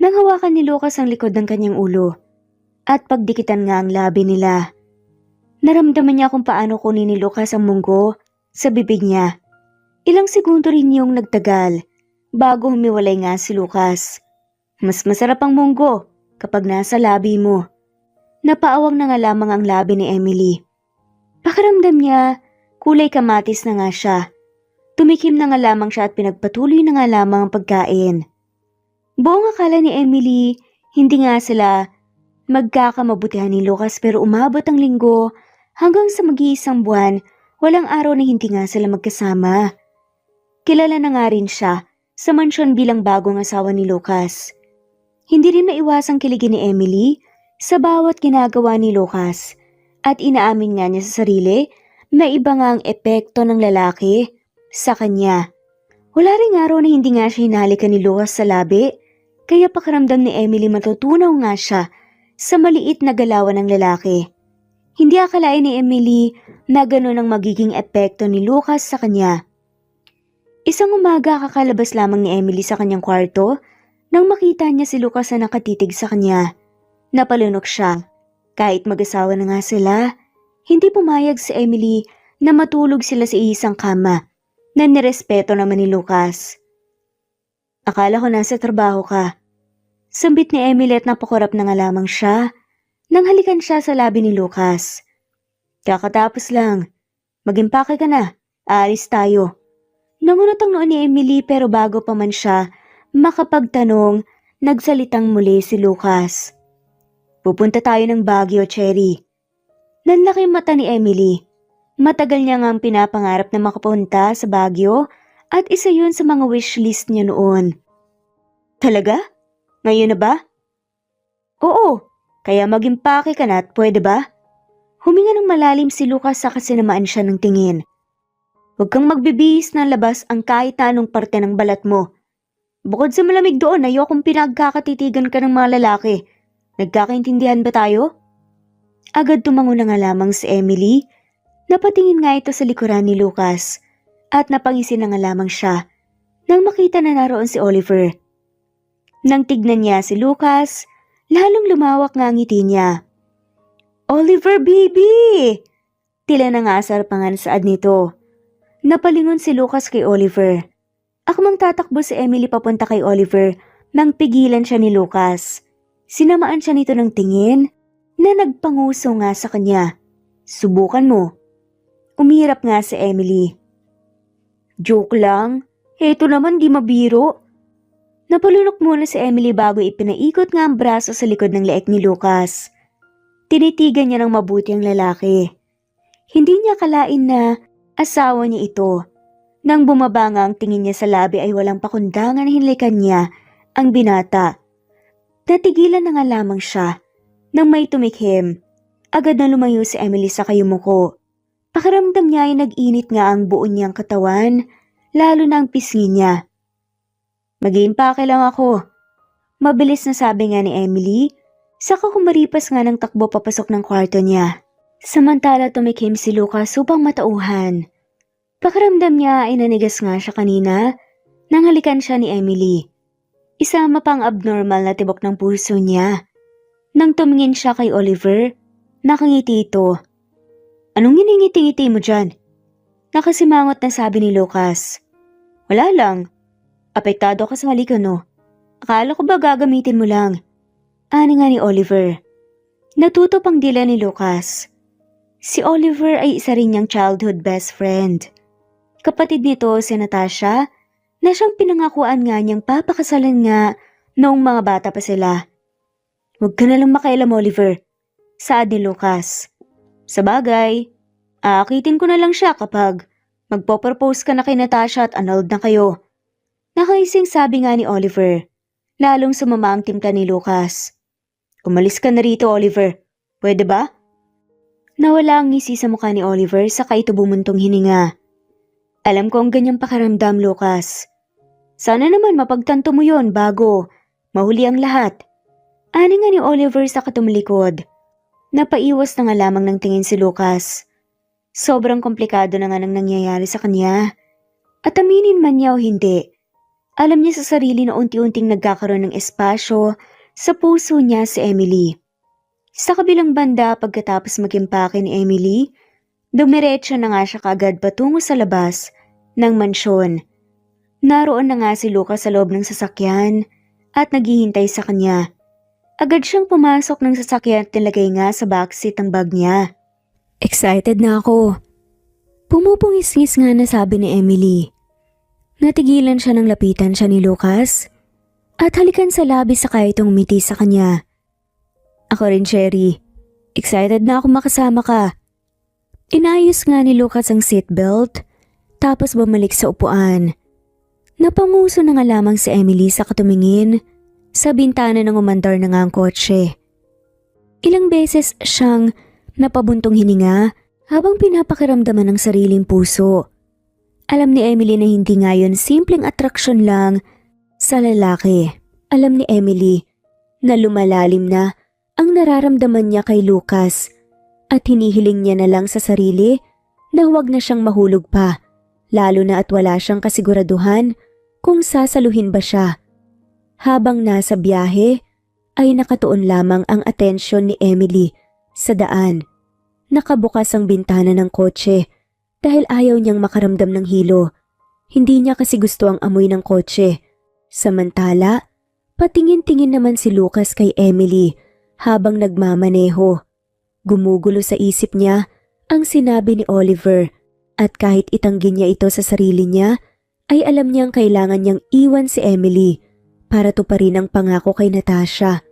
nang hawakan ni Lucas ang likod ng kanyang ulo at pagdikitan nga ang labi nila. Naramdaman niya kung paano kunin ni Lucas ang munggo sa bibig niya. Ilang segundo rin yung nagtagal bago humiwalay nga si Lucas. Mas masarap ang munggo kapag nasa labi mo. Napaawang na nga lamang ang labi ni Emily. Pakiramdam niya, kulay kamatis na nga siya. Tumikim na nga lamang siya at pinagpatuloy na nga lamang ang pagkain. Buong akala ni Emily, hindi nga sila magkakamabutihan ni Lucas pero umabot ang linggo hanggang sa mag-iisang buwan, walang araw na hindi nga sila magkasama. Kilala na nga rin siya sa mansyon bilang bagong asawa ni Lucas. Hindi rin maiwasang kiligin ni Emily sa bawat ginagawa ni Lucas at inaamin nga niya sa sarili na iba nga ang epekto ng lalaki sa kanya. Wala ring araw na hindi nga siya hinalikan ni Lucas sa labi, kaya pakiramdam ni Emily matutunaw nga siya sa maliit na galawan ng lalaki. Hindi akalain ni Emily na gano'n ang magiging epekto ni Lucas sa kanya. Isang umaga kakalabas lamang ni Emily sa kanyang kwarto Nang makita niya si Lucas na nakatitig sa kanya, napalunok siya. Kahit mag-asawa na nga sila, hindi pumayag si Emily na matulog sila sa isang kama na nirespeto naman ni Lucas. Akala ko nasa trabaho ka. Sambit ni Emily at napakurap na nga lamang siya nang halikan siya sa labi ni Lucas. Kakatapos lang. Mag-impake ka na. Aalis tayo. Nangunot ang noon ni Emily pero bago pa man siya makapagtanong, nagsalitang muli si Lucas. Pupunta tayo ng Baguio, Cherry. Nanlaki mata ni Emily. Matagal niya ngang pinapangarap na makapunta sa Baguio at isa yun sa mga wishlist niya noon. Talaga? Ngayon na ba? Oo, kaya mag-impake ka na at pwede ba? Huminga ng malalim si Lucas sa kasinamaan siya ng tingin. Huwag kang magbibihis ng labas ang kahit anong parte ng balat mo. Bukod sa malamig doon, ayokong pinagkakatitigan ka ng mga lalaki. Nagkakaintindihan ba tayo? Agad tumango na nga lamang si Emily. Napatingin nga ito sa likuran ni Lucas at napangisi na nga lamang siya nang makita na naroon si Oliver. Nang tignan niya si Lucas, lalong lumawak nga ang ngiti niya. Oliver, baby! Tila nangasar pa nga saad nito. Napalingon si Lucas kay Oliver. Akmang tatakbo si Emily papunta kay Oliver nang pigilan siya ni Lucas. Sinamaan siya nito ng tingin na nagpanguso nga sa kanya. Subukan mo. Umirap nga si Emily. Joke lang. Heto naman di mabiro. Napalunok muna si Emily bago ipinaikot nga ang braso sa likod ng leeg ni Lucas. Tinitigan niya ng mabuti ang lalaki. Hindi niya kalain na asawa niya ito. Nang bumaba nga ang tingin niya sa labi ay walang pakundangan na hinlikan niya ang binata. Natigilan na nga lamang siya. Nang may tumikhim, agad na lumayo si Emily sa kayumuko. Pakiramdam niya ay nag-init nga ang buo niyang katawan, lalo na ang pisngi niya. Mag-iimpake lang ako. Mabilis na sabi nga ni Emily, saka kumaripas nga ng takbo papasok ng kwarto niya. Samantala tumikhim si Lucas upang matauhan. Pakiramdam niya ay nanigas nga siya kanina nang halikan siya ni Emily. Isama pang abnormal na tibok ng puso niya. Nang tumingin siya kay Oliver, nakangiti ito. Anong nginingiti-ngiti mo dyan? Nakasimangot na sabi ni Lucas. Wala lang. Apektado ka sa halikan no. Akala ko ba gagamitin mo lang? Ani nga ni Oliver. Natuto pang dila ni Lucas. Si Oliver ay isa rin niyang childhood best friend. Kapatid nito si Natasha, na siyang pinangakuan nga niyang papakasalan nga noong mga bata pa sila. Huwag ka na lang makialam, Oliver. Saad ni Lucas. Sabagay, aakitin ko na lang siya kapag magpo-propose ka na kay Natasha at annulled na kayo. Nakaising sabi nga ni Oliver. Lalong sumama ang timpla ni Lucas. Umalis ka na rito, Oliver. Pwede ba? Nawala ang ngisi sa mukha ni Oliver saka ito bumuntong hininga. Alam ko ang ganyang pakaramdam, Lucas. Sana naman mapagtanto mo yon bago mahuli ang lahat. Ani nga ni Oliver sa katumalikod. Napaiwas na nga lamang ng tingin si Lucas. Sobrang komplikado na nga nang nangyayari sa kanya. At aminin man niya o hindi, alam niya sa sarili na unti-unting nagkakaroon ng espasyo sa puso niya si Emily. Sa kabilang banda pagkatapos mag-impake ni Emily, dumiretso na nga siya kaagad patungo sa labas ng mansyon. Naroon na nga si Lucas sa loob ng sasakyan at naghihintay sa kanya. Agad siyang pumasok ng sasakyan at nilagay nga sa backseat ang bag niya. Excited na ako. Pumupungis-ngis nga na sabi ni Emily. Natigilan siya nang lapitan siya ni Lucas at halikan sa labi saka itong umiti sa kanya. Ako rin, Cherry. Excited na ako makasama ka. Inayos nga ni Lucas ang seatbelt tapos bumalik sa upuan. Napanguso na nga lamang si Emily sa katumingin sa bintana ng umandar na nga ang kotse. Ilang beses siyang napabuntong hininga habang pinapakiramdaman ng sariling puso. Alam ni Emily na hindi nga yun simpleng atraksyon lang sa lalaki. Alam ni Emily na lumalalim na ang nararamdaman niya kay Lucas at hinihiling niya na lang sa sarili na huwag na siyang mahulog pa, lalo na at wala siyang kasiguraduhan kung sasaluhin ba siya. Habang nasa biyahe, ay nakatuon lamang ang atensyon ni Emily sa daan. Nakabukas ang bintana ng kotse dahil ayaw niyang makaramdam ng hilo. Hindi niya kasi gusto ang amoy ng kotse. Samantala, patingin-tingin naman si Lucas kay Emily habang nagmamaneho. Gumugulo sa isip niya ang sinabi ni Oliver at kahit itanggi niya ito sa sarili niya, ay alam niyang kailangan niyang iwan si Emily para tuparin ang pangako kay Natasha.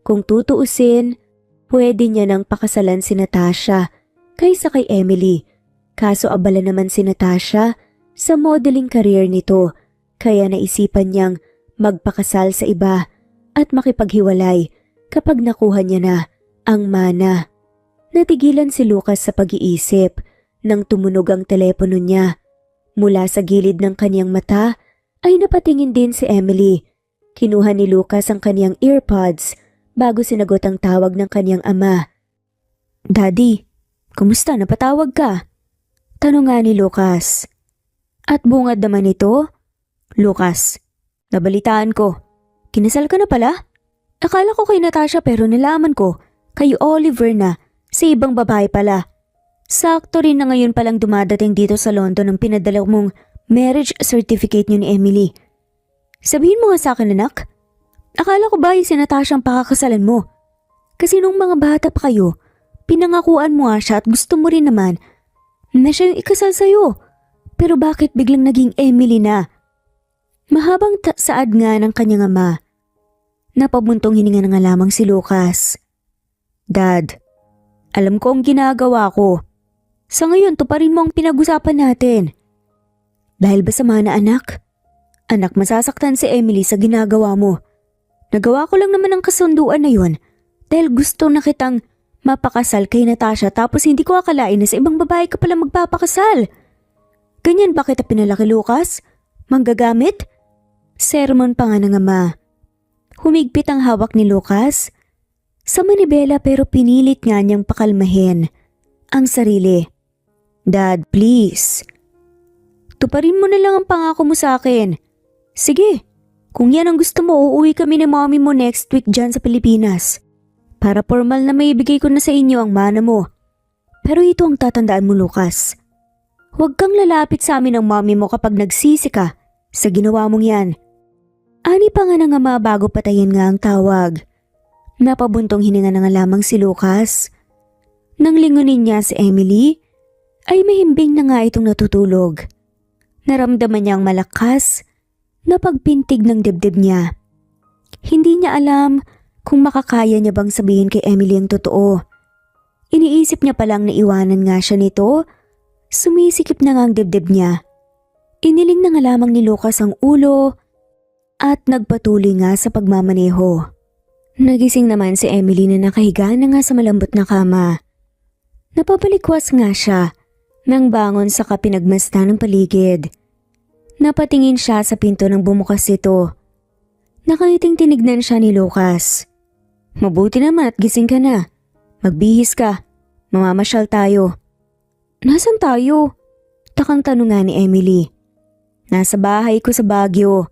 Kung tutuusin, pwede niya nang pakasalan si Natasha kaysa kay Emily. Kaso abala naman si Natasha sa modeling career nito, kaya naisipan niyang magpakasal sa iba at makipaghiwalay kapag nakuha niya na ang mana. Natigilan si Lucas sa pag-iisip nang tumunog ang telepono niya. Mula sa gilid ng kaniyang mata ay napatingin din si Emily. Kinuha ni Lucas ang kaniyang earpods bago sinagot ang tawag ng kaniyang ama. "Daddy, kumusta? Napatawag ka?" Tanong nga ni Lucas. At bungad naman ito, "Lucas, nabalitaan ko. Kinasal ka na pala? Akala ko kay Natasha pero nalaman ko kay Oliver na, sa ibang babae pala. Sakto rin na ngayon palang dumadating dito sa London ang pinadala mong marriage certificate niyo ni Emily. Sabihin mo nga sa akin, anak. Akala ko ba yung si Natasha ang pakakasalan mo? Kasi nung mga bata pa kayo, pinangakuan mo nga siya at gusto mo rin naman na siya yung ikasal sa'yo. Pero bakit biglang naging Emily na?" Mahabang saad nga ng kanyang ama. Napabuntong hininga na nga lamang si Lucas. "Dad, alam ko ang ginagawa ko. Sa ngayon, tuparin mo ang pinag-usapan natin." "Dahil ba sama na anak? Anak, masasaktan si Emily sa ginagawa mo. Nagawa ko lang naman ang kasunduan na yun dahil gusto na kitang mapakasal kay Natasha tapos hindi ko akalain na sa ibang babae ka pala magpapakasal. Ganyan ba kita pinalaki, Lucas? Manggagamit?" Sermon pa nga ng ama. Humigpit ang hawak ni Lucas sa manibela pero pinilit nga niyang pakalmahin ang sarili. "Dad, please. Tuparin mo na lang ang pangako mo sa akin. Sige, kung yan ang gusto mo, uuwi kami ni mommy mo next week dyan sa Pilipinas. Para formal na maibigay ko na sa inyo ang mana mo. Pero ito ang tatandaan mo, Lucas. Huwag kang lalapit sa amin ng mommy mo kapag nagsisi ka sa ginawa mong yan." Ani pa nga ng ama bago patayin nga ang tawag. Napabuntong hininga na nga lamang si Lucas. Nang lingunin niya si Emily, ay mahimbing na nga itong natutulog. Naramdaman niyang malakas na pagpintig ng dibdib niya. Hindi niya alam kung makakaya niya bang sabihin kay Emily ang totoo. Iniisip niya palang na iwanan nga siya nito, sumisikip na nga ang dibdib niya. Iniling na nga lamang ni Lucas ang ulo at nagpatuloy nga sa pagmamaneho. Nagising naman si Emily na nakahiga na nga sa malambot na kama. Napapalikwas nga siya nang bangon sa kapinagmasdan ng paligid. Napatingin siya sa pinto nang bumukas ito. Nakangiting tinignan siya ni Lucas. "Mabuti naman at gising ka na. Magbihis ka. Mamamasyal tayo." "Nasaan tayo?" Takang tanong nga ni Emily. "Nasa bahay ko sa Baguio."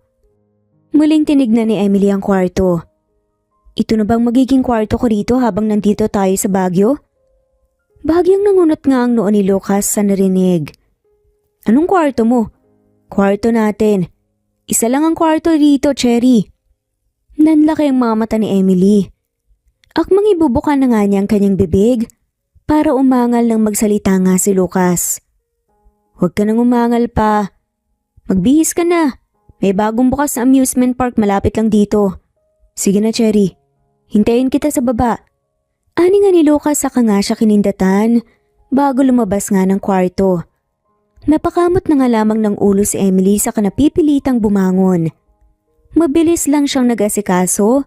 Muling tinignan ni Emily ang kwarto. "Ito na bang magiging kwarto ko rito habang nandito tayo sa Baguio?" Bahagyang nangunot nga ang noo ni Lucas sa narinig. "Anong kwarto mo?" "Kwarto natin. Isa lang ang kwarto rito, Cherry." Nanlaki ang mga mata ni Emily. Akmang ibubuka na nga niya ang kanyang bibig para umangal nang magsalita nga si Lucas. "Huwag ka nang umangal pa. Magbihis ka na. May bagong bukas na amusement park malapit lang dito. Sige na, Cherry. Hintayin kita sa baba." Ani nga ni Lucas saka nga siya kinindatan bago lumabas nga ng kwarto. Napakamot na nga lamang ng ulo si Emily saka napipilitang bumangon. Mabilis lang siyang nag-asikaso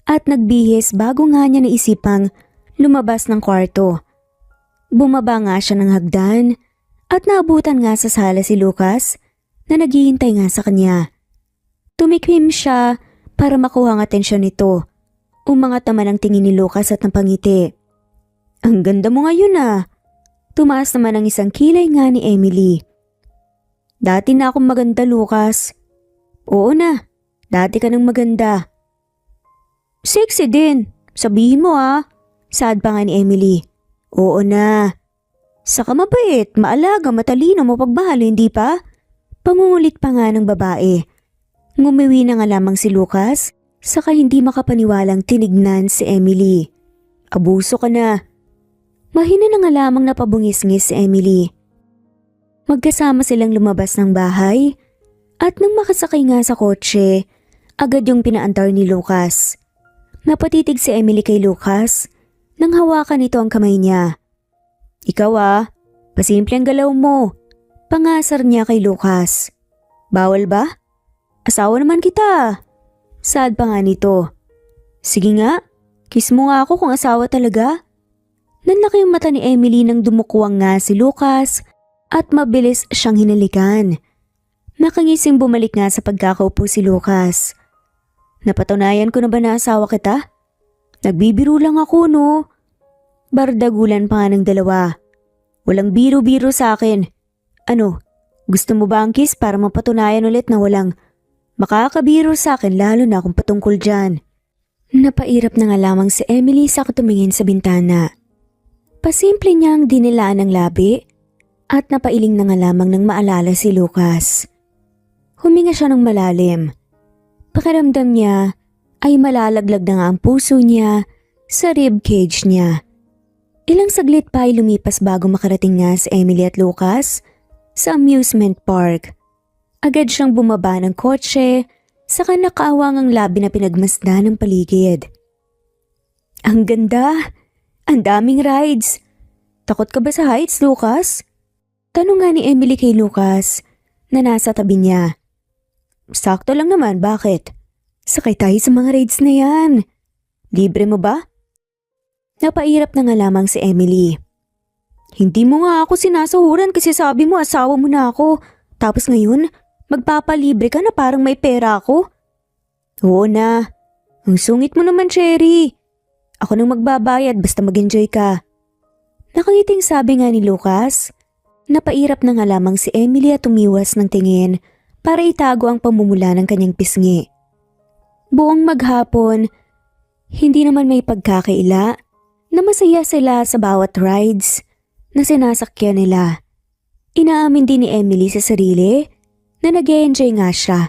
at nagbihis bago nga niya naisipang lumabas ng kwarto. Bumaba nga siya ng hagdan at naabutan nga sa sala si Lucas na naghihintay nga sa kanya. Tumikhim siya para makuha ang atensyon nito. Umangat naman ang tingin ni Lucas at napangiti. "Ang ganda mo ngayon ah." Tumaas naman ang isang kilay nga ni Emily. "Dati na akong maganda, Lucas." "Oo na, dati ka nang maganda. Sexy din. Sabihin mo Sad pa nga ni Emily. Oo na. Saka mabait, maalaga, matalino, mapagmahal, hindi pa? Pangungulit pa nga ng babae. Ngumiwi na nga lamang si Lucas, saka hindi makapaniwalang tinignan si Emily. Abuso ka na. Mahina na nga lamang napabungis-ngis si Emily. Magkasama silang lumabas ng bahay at nang makasakay nga sa kotse, agad yung pinaantar ni Lucas. Napatitig si Emily kay Lucas nang hawakan nito ang kamay niya. Ikaw pasimple ang galaw mo. Pangasar niya kay Lucas. Bawal ba? Asawa naman kita. Sad pa nga nito. Sige nga, kiss mo nga ako kung asawa talaga. Nanlaki yung mata ni Emily nang dumukwang nga si Lucas at mabilis siyang hinalikan. Nakangising bumalik nga sa pagkakaupo si Lucas. Napatunayan ko na ba na asawa kita? Nagbibiro lang ako no. Bardagulan pa nga ng dalawa. Walang biro-biro sa akin. Ano, gusto mo ba ang kiss para mapatunayan ulit na walang makakabiro sa akin lalo na kung patungkol dyan? Napairap na nga lamang si Emily sa tumingin sa bintana. Pasimple niyang dinilaan ng labi at napailing na nga lamang nang maalala si Lucas. Huminga siya ng malalim. Pakiramdam niya ay malalaglag na nga ang puso niya sa rib cage niya. Ilang saglit pa ay lumipas bago makarating nga si Emily at Lucas sa amusement park. Agad siyang bumaba ng kotse saka nakaawang ang labi na pinagmasdan ng paligid. Ang ganda! Ang daming rides! Takot ka ba sa heights, Lucas? Tanong nga ni Emily kay Lucas na nasa tabi niya. Sakto lang naman, bakit? Sakay tayo sa mga rides na yan. Libre mo ba? Napairap na nga lamang si Emily. Hindi mo nga ako sinasahuran kasi sabi mo asawa mo na ako. Tapos ngayon, magpapalibre ka na parang may pera ako. Oo na. Ang sungit mo naman, Cherry. Ako nang magbabayad basta mag-enjoy ka. Nakangiting sabi nga ni Lucas. Napairap na nga lamang si Emily at umiwas ng tingin para itago ang pamumula ng kanyang pisngi. Buong maghapon, hindi naman may pagkakaila na masaya sila sa bawat rides na sinasakyan nila. Inaamin din ni Emily sa sarili na nag-e-enjoy nga siya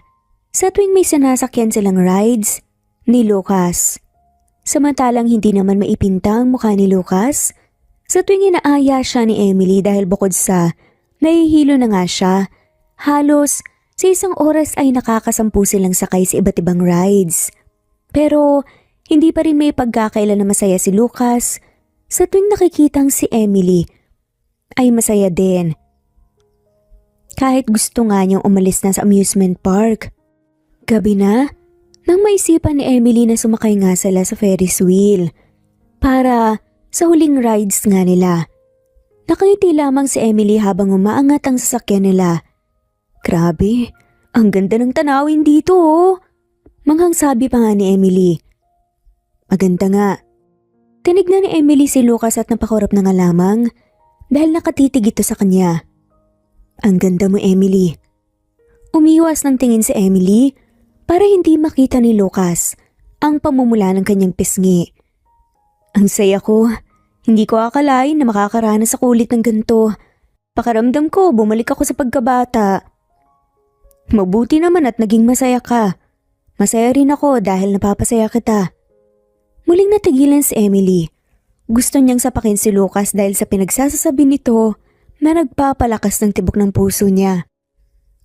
sa tuwing may sinasakyan silang rides ni Lucas. Samantalang hindi naman maipinta ang mukha ni Lucas sa tuwing inaaya siya ni Emily dahil bukod sa nahihilo na nga siya, halos sa isang oras ay nakakasampu silang sakay sa iba't ibang rides. Pero hindi pa rin may pagkakaila na masaya si Lucas sa tuwing nakikitang si Emily ay masaya din. Kahit gusto nga niyang umalis na sa amusement park. Gabi na, nang maisipan ni Emily na sumakay nga sila sa Ferris wheel para sa huling rides nga nila. Nakangiti lamang si Emily habang umaangat ang sasakyan nila. Grabe, ang ganda ng tanawin dito Manghang sabi pa nga ni Emily. Maganda nga. Tinignan ni Emily si Lucas at napakurap na nga lamang dahil nakatitig ito sa kanya. Ang ganda mo, Emily. Umiwas ng tingin si Emily para hindi makita ni Lucas ang pamumula ng kanyang pisngi. Ang saya ko. Hindi ko akalain na makakaranas sa kulit ng ganito. Pakiramdam ko, bumalik ako sa pagkabata. Mabuti naman at naging masaya ka. Masaya rin ako dahil napapasaya kita. Muling natigilan si Emily. Gusto niyang sapakin si Lucas dahil sa pinagsasasabi nito na nagpapalakas ng tibok ng puso niya.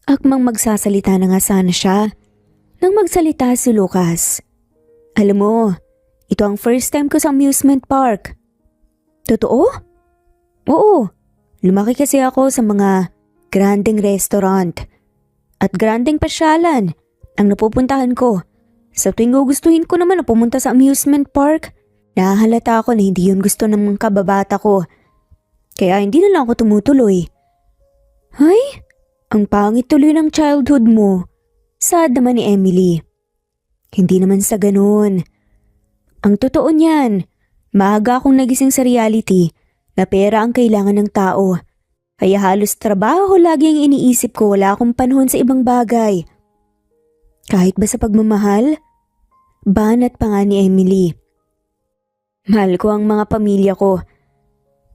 Akmang magsasalita na nga sana siya nang magsalita si Lucas. Alam mo, ito ang first time ko sa amusement park. Totoo? Oo, lumaki kasi ako sa mga grandeng restaurant at grandeng pasyalan ang napupuntahan ko. Sa tuwing gugustuhin ko naman na pumunta sa amusement park, nahahalata ako na hindi yun gusto ng kababata ko. Kaya hindi na lang ako tumutuloy. Ay, ang pangit tuloy ng childhood mo. Sad naman ni Emily. Hindi naman sa ganun. Ang totoo niyan, maaga akong nagising sa reality na pera ang kailangan ng tao. Kaya halos trabaho lagi ang iniisip ko, wala akong panahon sa ibang bagay. Kahit ba sa pagmamahal? Banat pa nga ni Emily. Mahal ko ang mga pamilya ko.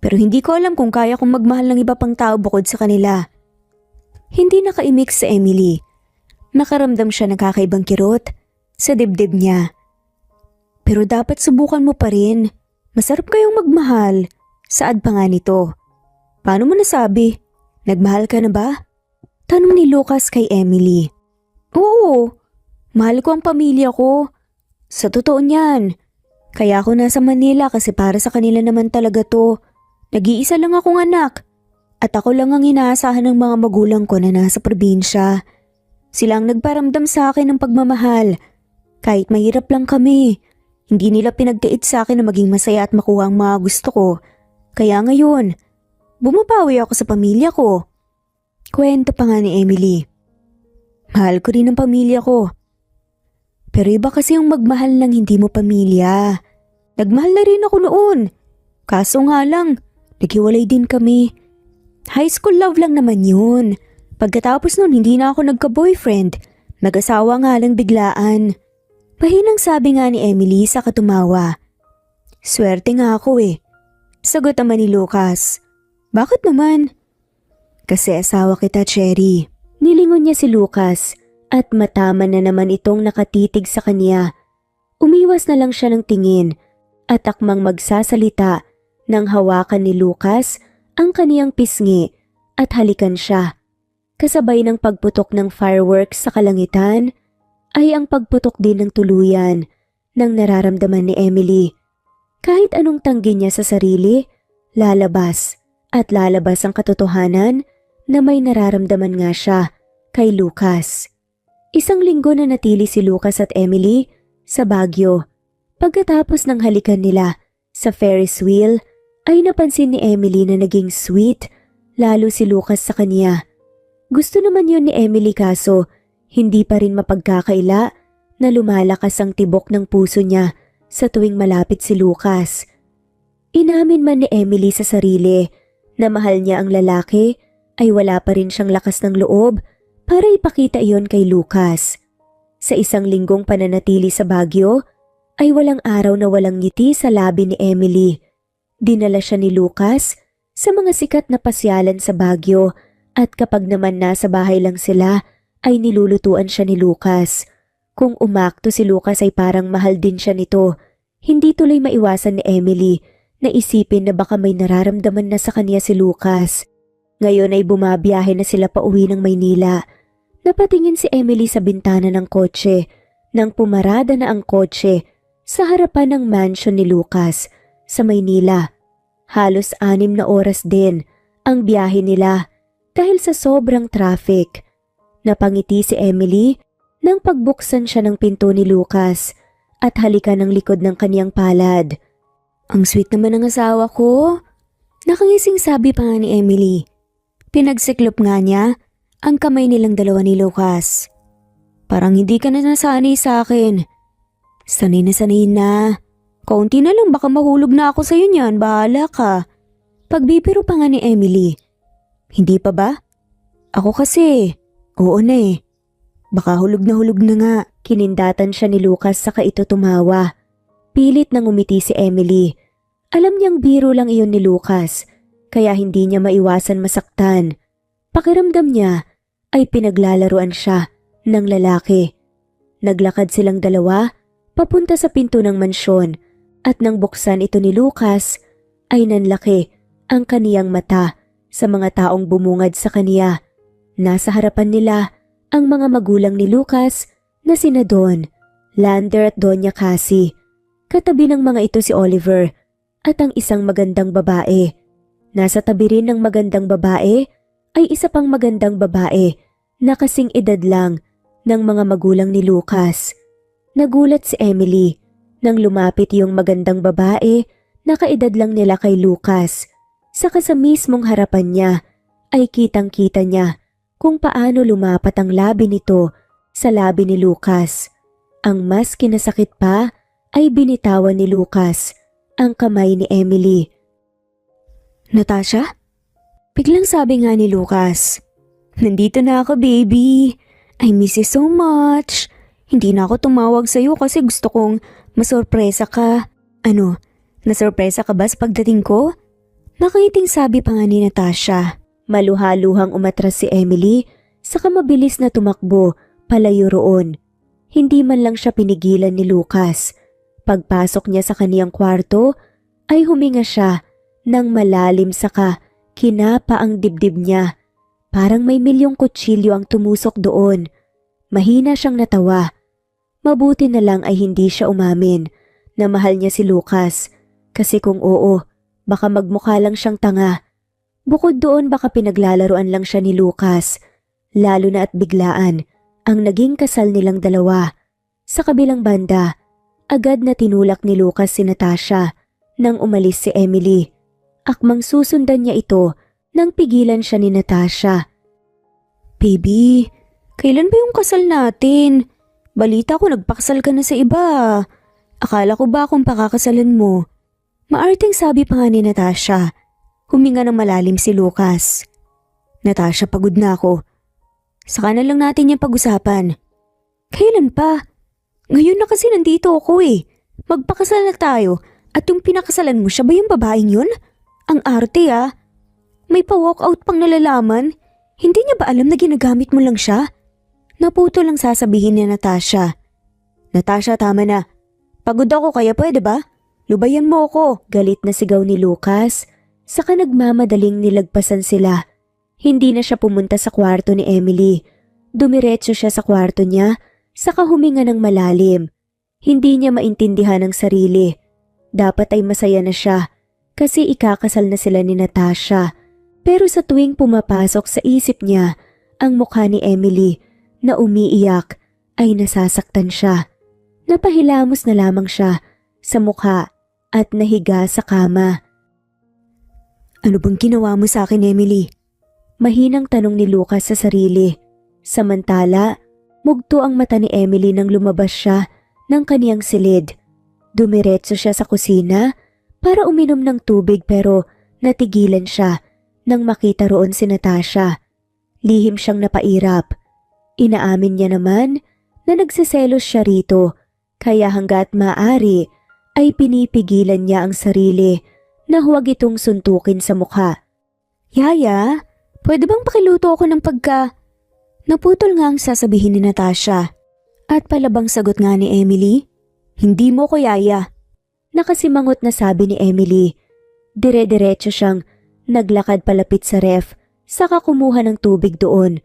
Pero hindi ko alam kung kaya kong magmahal ng iba pang tao bukod sa kanila. Hindi nakaimik sa Emily. Nakaramdam siya ng kakaibang kirot sa dibdib niya. Pero dapat subukan mo pa rin. Masarap kayong magmahal. Saad pa nga nito. Paano mo nasabi? Nagmahal ka na ba? Tanong ni Lucas kay Emily. Oo, mahal ko ang pamilya ko. Sa totoo niyan. Kaya ako nasa Manila kasi para sa kanila naman talaga to. Nag-iisa lang akong anak. At ako lang ang inaasahan ng mga magulang ko na nasa probinsya. Sila ang nagparamdam sa akin ng pagmamahal. Kahit mahirap lang kami. Hindi nila pinagkait sa akin na maging masaya at makuha ang mga gusto ko. Kaya ngayon, bumabawi ako sa pamilya ko. Kwento pa nga ni Emily. Mahal ko rin ang pamilya ko. Pero iba kasi yung magmahal ng hindi mo pamilya. Nagmahal na rin ako noon. Kaso nga lang, naghiwalay din kami. High school love lang naman yun. Pagkatapos nun hindi na ako nagka-boyfriend. Nag-asawa nga lang biglaan. Pahinang sabi nga ni Emily sa katumawa. Swerte nga ako eh. Sagot naman ni Lucas. Bakit naman? Kasi asawa kita, Cherry. Nilingon niya si Lucas at matama na naman itong nakatitig sa kanya. Umiwas na lang siya ng tingin at akmang magsasalita nang hawakan ni Lucas ang kaniyang pisngi at halikan siya. Kasabay ng pagputok ng fireworks sa kalangitan ay ang pagputok din ng tuluyan ng nararamdaman ni Emily. Kahit anong tanggi niya sa sarili, lalabas at lalabas ang katotohanan na may nararamdaman nga siya kay Lucas. Isang linggo na natili si Lucas at Emily sa Baguio. Pagkatapos ng halikan nila sa Ferris wheel ay napansin ni Emily na naging sweet lalo si Lucas sa kanya. Gusto naman yun ni Emily kaso hindi pa rin mapagkakaila na lumalakas ang tibok ng puso niya sa tuwing malapit si Lucas. Inamin man ni Emily sa sarili na mahal niya ang lalaki ay wala pa rin siyang lakas ng loob para ipakita iyon kay Lucas. Sa isang linggong pananatili sa Baguio ay walang araw na walang ngiti sa labi ni Emily. Dinala siya ni Lucas sa mga sikat na pasyalan sa Baguio at kapag naman nasa bahay lang sila ay nilulutuan siya ni Lucas. Kung umakto si Lucas ay parang mahal din siya nito. Hindi tuloy maiwasan ni Emily na isipin na baka may nararamdaman na sa kanya si Lucas. Ngayon ay bumabiyahe na sila pauwi ng Maynila. Napatingin si Emily sa bintana ng kotse nang pumarada na ang kotse sa harapan ng mansion ni Lucas sa Maynila. Halos 6 na oras din ang biyahe nila dahil sa sobrang traffic. Napangiti si Emily nang pagbuksan siya ng pinto ni Lucas at halikan ng likod ng kaniyang palad. Ang sweet naman ng asawa ko. Nakangising sabi pa nga ni Emily. Pinagsiklop nga niya ang kamay nilang dalawa ni Lucas. Parang hindi ka na nasanay sa akin. Sanay na. Kaunti na lang baka mahulog na ako sa'yo niyan, bahala ka. Pagbibiro pa nga ni Emily. Hindi pa ba? Ako kasi, oo na eh. Baka hulog na nga. Kinindatan siya ni Lucas saka ito tumawa. Pilit nang umiti si Emily. Alam niyang biro lang iyon ni Lucas, kaya hindi niya maiwasan masaktan. Pakiramdam niya ay pinaglalaruan siya ng lalaki. Naglakad silang dalawa papunta sa pinto ng mansyon at nang buksan ito ni Lucas ay nanlaki ang kaniyang mata sa mga taong bumungad sa kaniya. Nasa harapan nila ang mga magulang ni Lucas na sina Don, Lander at Doña Cassie. Katabi ng mga ito si Oliver at ang isang magandang babae. Nasa tabi rin ng magandang babae ay isa pang magandang babae na kasing edad lang ng mga magulang ni Lucas. Nagulat si Emily nang lumapit yung magandang babae na kaedad lang nila kay Lucas. Saka sa mismong harapan niya ay kitang-kita niya kung paano lumapat ang labi nito sa labi ni Lucas. Ang mas kinasakit pa ay binitawan ni Lucas ang kamay ni Emily. Natasha? Biglang sabi nga ni Lucas, nandito na ako baby. I miss you so much. Hindi na ako tumawag sa'yo kasi gusto kong masorpresa ka. Ano, nasorpresa ka ba sa pagdating ko? Nakiting sabi pa nga ni Natasha. Maluhaluhang umatras si Emily, saka mabilis na tumakbo palayo roon. Hindi man lang siya pinigilan ni Lucas. Pagpasok niya sa kaniyang kwarto, ay huminga siya nang malalim saka kinapa ang dibdib niya. Parang may milyong kutsilyo ang tumusok doon. Mahina siyang natawa. Mabuti na lang ay hindi siya umamin na mahal niya si Lucas. Kasi kung oo, baka magmukha lang siyang tanga. Bukod doon baka pinaglalaruan lang siya ni Lucas. Lalo na at biglaan ang naging kasal nilang dalawa. Sa kabilang banda, agad na tinulak ni Lucas si Natasha nang umalis si Emily. Akmang susundan niya ito nang pigilan siya ni Natasha. Baby, kailan ba yung kasal natin? Balita ko nagpakasal ka na sa iba. Akala ko ba akong pakakasalan mo? Maarting sabi pa nga ni Natasha. Huminga ng malalim si Lucas. Natasha, pagod na ako. Saka na lang natin yung pag-usapan. Kailan pa? Ngayon na kasi nandito ako eh. Magpakasal na tayo at yung pinakasalan mo siya ba yung babaeng yun? Ang arte ah. May pa-walkout pang nalalaman. Hindi niya ba alam na ginagamit mo lang siya? Naputo lang sasabihin ni Natasha. Natasha, tama na. Pagod ako kaya pwede ba? Lubayan mo ako. Galit na sigaw ni Lucas. Saka nagmamadaling nilagpasan sila. Hindi na siya pumunta sa kwarto ni Emily. Dumiretso siya sa kwarto niya, saka huminga ng malalim. Hindi niya maintindihan ang sarili. Dapat ay masaya na siya kasi ikakasal na sila ni Natasha. Pero sa tuwing pumapasok sa isip niya ang mukha ni Emily na umiiyak ay nasasaktan siya. Napahilamos na lamang siya sa mukha at nahiga sa kama. Ano bang ginawa mo sa akin, Emily? Mahinang tanong ni Lucas sa sarili. Samantala, mugto ang mata ni Emily nang lumabas siya ng kaniyang silid. Dumiretso siya sa kusina para uminom ng tubig pero natigilan siya nang makita roon si Natasha. Lihim siyang napairap. Inaamin niya naman na nagsiselos siya rito kaya hanggat maaari ay pinipigilan niya ang sarili na huwag itong suntukin sa mukha. Yaya, pwede bang pakiluto ako ng pagka... Naputol nga ang sasabihin ni Natasha. At palabang sagot nga ni Emily, hindi mo ko yaya. Nakasimangot na sabi ni Emily. Dire-diretso siyang naglakad palapit sa ref, saka kumuha ng tubig doon.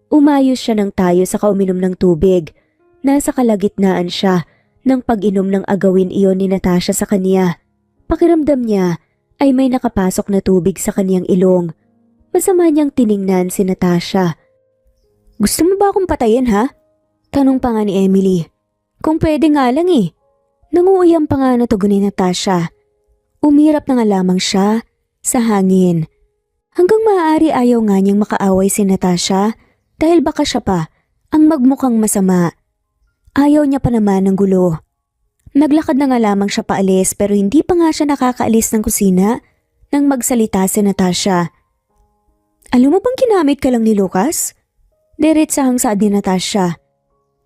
Umayos siya ng tayo saka uminom ng tubig. Nasa kalagitnaan siya ng pag-inom ng agawin iyon ni Natasha sa kanya. Pakiramdam niya ay may nakapasok na tubig sa kaniyang ilong. Masama niyang tiningnan si Natasha. Gusto mo ba akong patayin ha? Tanong pa nga ni Emily. Kung pwede nga lang eh. Nanguuyam pa nga na tugon ni Natasha. Umirap na nga lamang siya sa hangin. Hanggang maaari ayaw nga niyang makaaway si Natasha dahil baka siya pa ang magmukhang masama. Ayaw niya pa naman ng gulo. Naglakad na nga lamang siya paalis pero hindi pa nga siya nakakaalis ng kusina nang magsalita si Natasha. Alam mo bang ginamit ka lang ni Lucas? Diretsahang saad ni Natasha.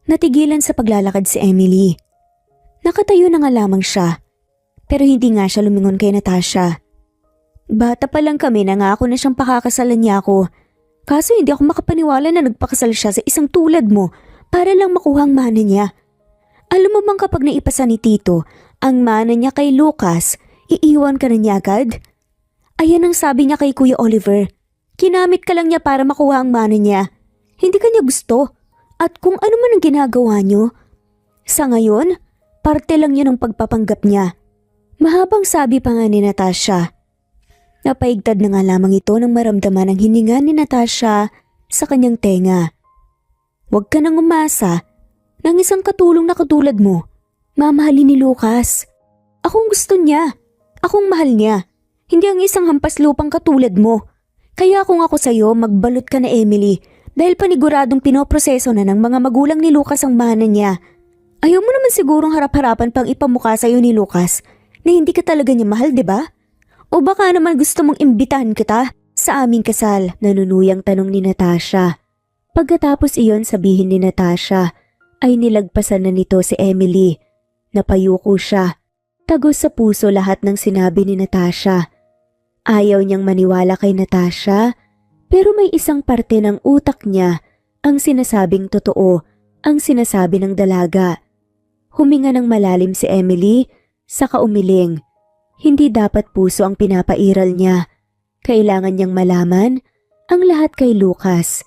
Natigilan sa paglalakad si Emily. Nakatayo na nga lamang siya pero hindi nga siya lumingon kay Natasha. Bata pa lang kami nangako na siyang pakakasalan niya ako. Kaso hindi ako makapaniwala na nagpakasal siya sa isang tulad mo para lang makuha ang mana niya. Alam mo bang kapag naipasa ni Tito ang mana niya kay Lucas, iiwan ka na niya agad? Ayan ang sabi niya kay Kuya Oliver. Kinamit ka lang niya para makuha ang mana niya. Hindi ka niya gusto. At kung ano man ang ginagawa niyo, sa ngayon, parte lang yun ng pagpapanggap niya. Mahabang sabi pa nga ni Natasha. Napaigtad na nga lamang ito nang maramdaman ang hininga ni Natasha sa kanyang tenga. Huwag ka nang umasa ng isang katulong na katulad mo. Mamahalin ni Lucas. Akong gusto niya. Akong mahal niya. Hindi ang isang hampas lupang katulad mo. Kaya kung ako sa'yo, magbalot ka na Emily dahil paniguradong pinoproseso na ng mga magulang ni Lucas ang mana niya. Ayaw mo naman sigurong harap-harapan pang ipamukha sa'yo ni Lucas na hindi ka talaga niya mahal, di ba? O baka naman gusto mong imbitahan kita sa aming kasal? Nanunuyang tanong ni Natasha. Pagkatapos iyon sabihin ni Natasha ay nilagpasan na nito si Emily. Napayuko siya. Tagos sa puso lahat ng sinabi ni Natasha. Ayaw niyang maniwala kay Natasha, pero may isang parte ng utak niya ang sinasabing totoo, ang sinasabi ng dalaga. Huminga ng malalim si Emily, saka umiling. Hindi dapat puso ang pinapairal niya. Kailangan niyang malaman ang lahat kay Lucas.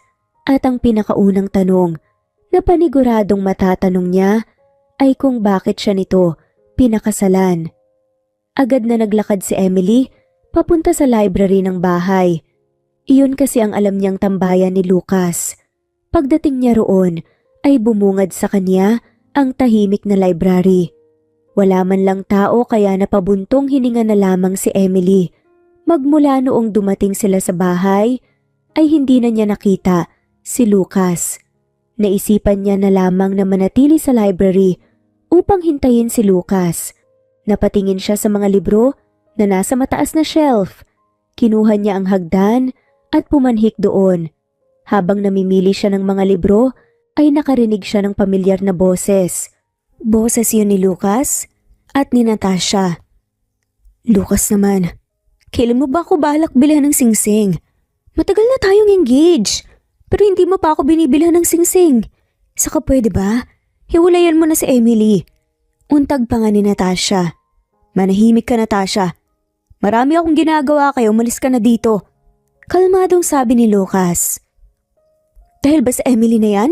At ang pinakaunang tanong na paniguradong matatanong niya ay kung bakit siya nito pinakasalan. Agad na naglakad si Emily papunta sa library ng bahay. Iyon kasi ang alam niyang tambayan ni Lucas. Pagdating niya roon ay bumungad sa kanya ang tahimik na library. Wala man lang tao kaya napabuntong hininga na lamang si Emily. Magmula noong dumating sila sa bahay ay hindi na niya nakita si Lucas. Naisipan niya na lamang na manatili sa library upang hintayin si Lucas. Napatingin siya sa mga libro na nasa mataas na shelf. Kinuha niya ang hagdan at pumanhik doon. Habang namimili siya ng mga libro ay nakarinig siya ng pamilyar na boses. Boses yun ni Lucas at ni Natasha. Lucas naman, kailan mo ba ako balak bilhan ng singsing? Matagal na tayong engaged. Pero hindi mo pa ako binibilhan ng singsing. Saka pwede ba? Hiwalayan mo na si Emily. Untag pa nga ni Natasha. Manahimik ka, Natasha. Marami akong ginagawa kaya umalis ka na dito. Kalmadong sabi ni Lucas. Dahil ba sa Emily na yan?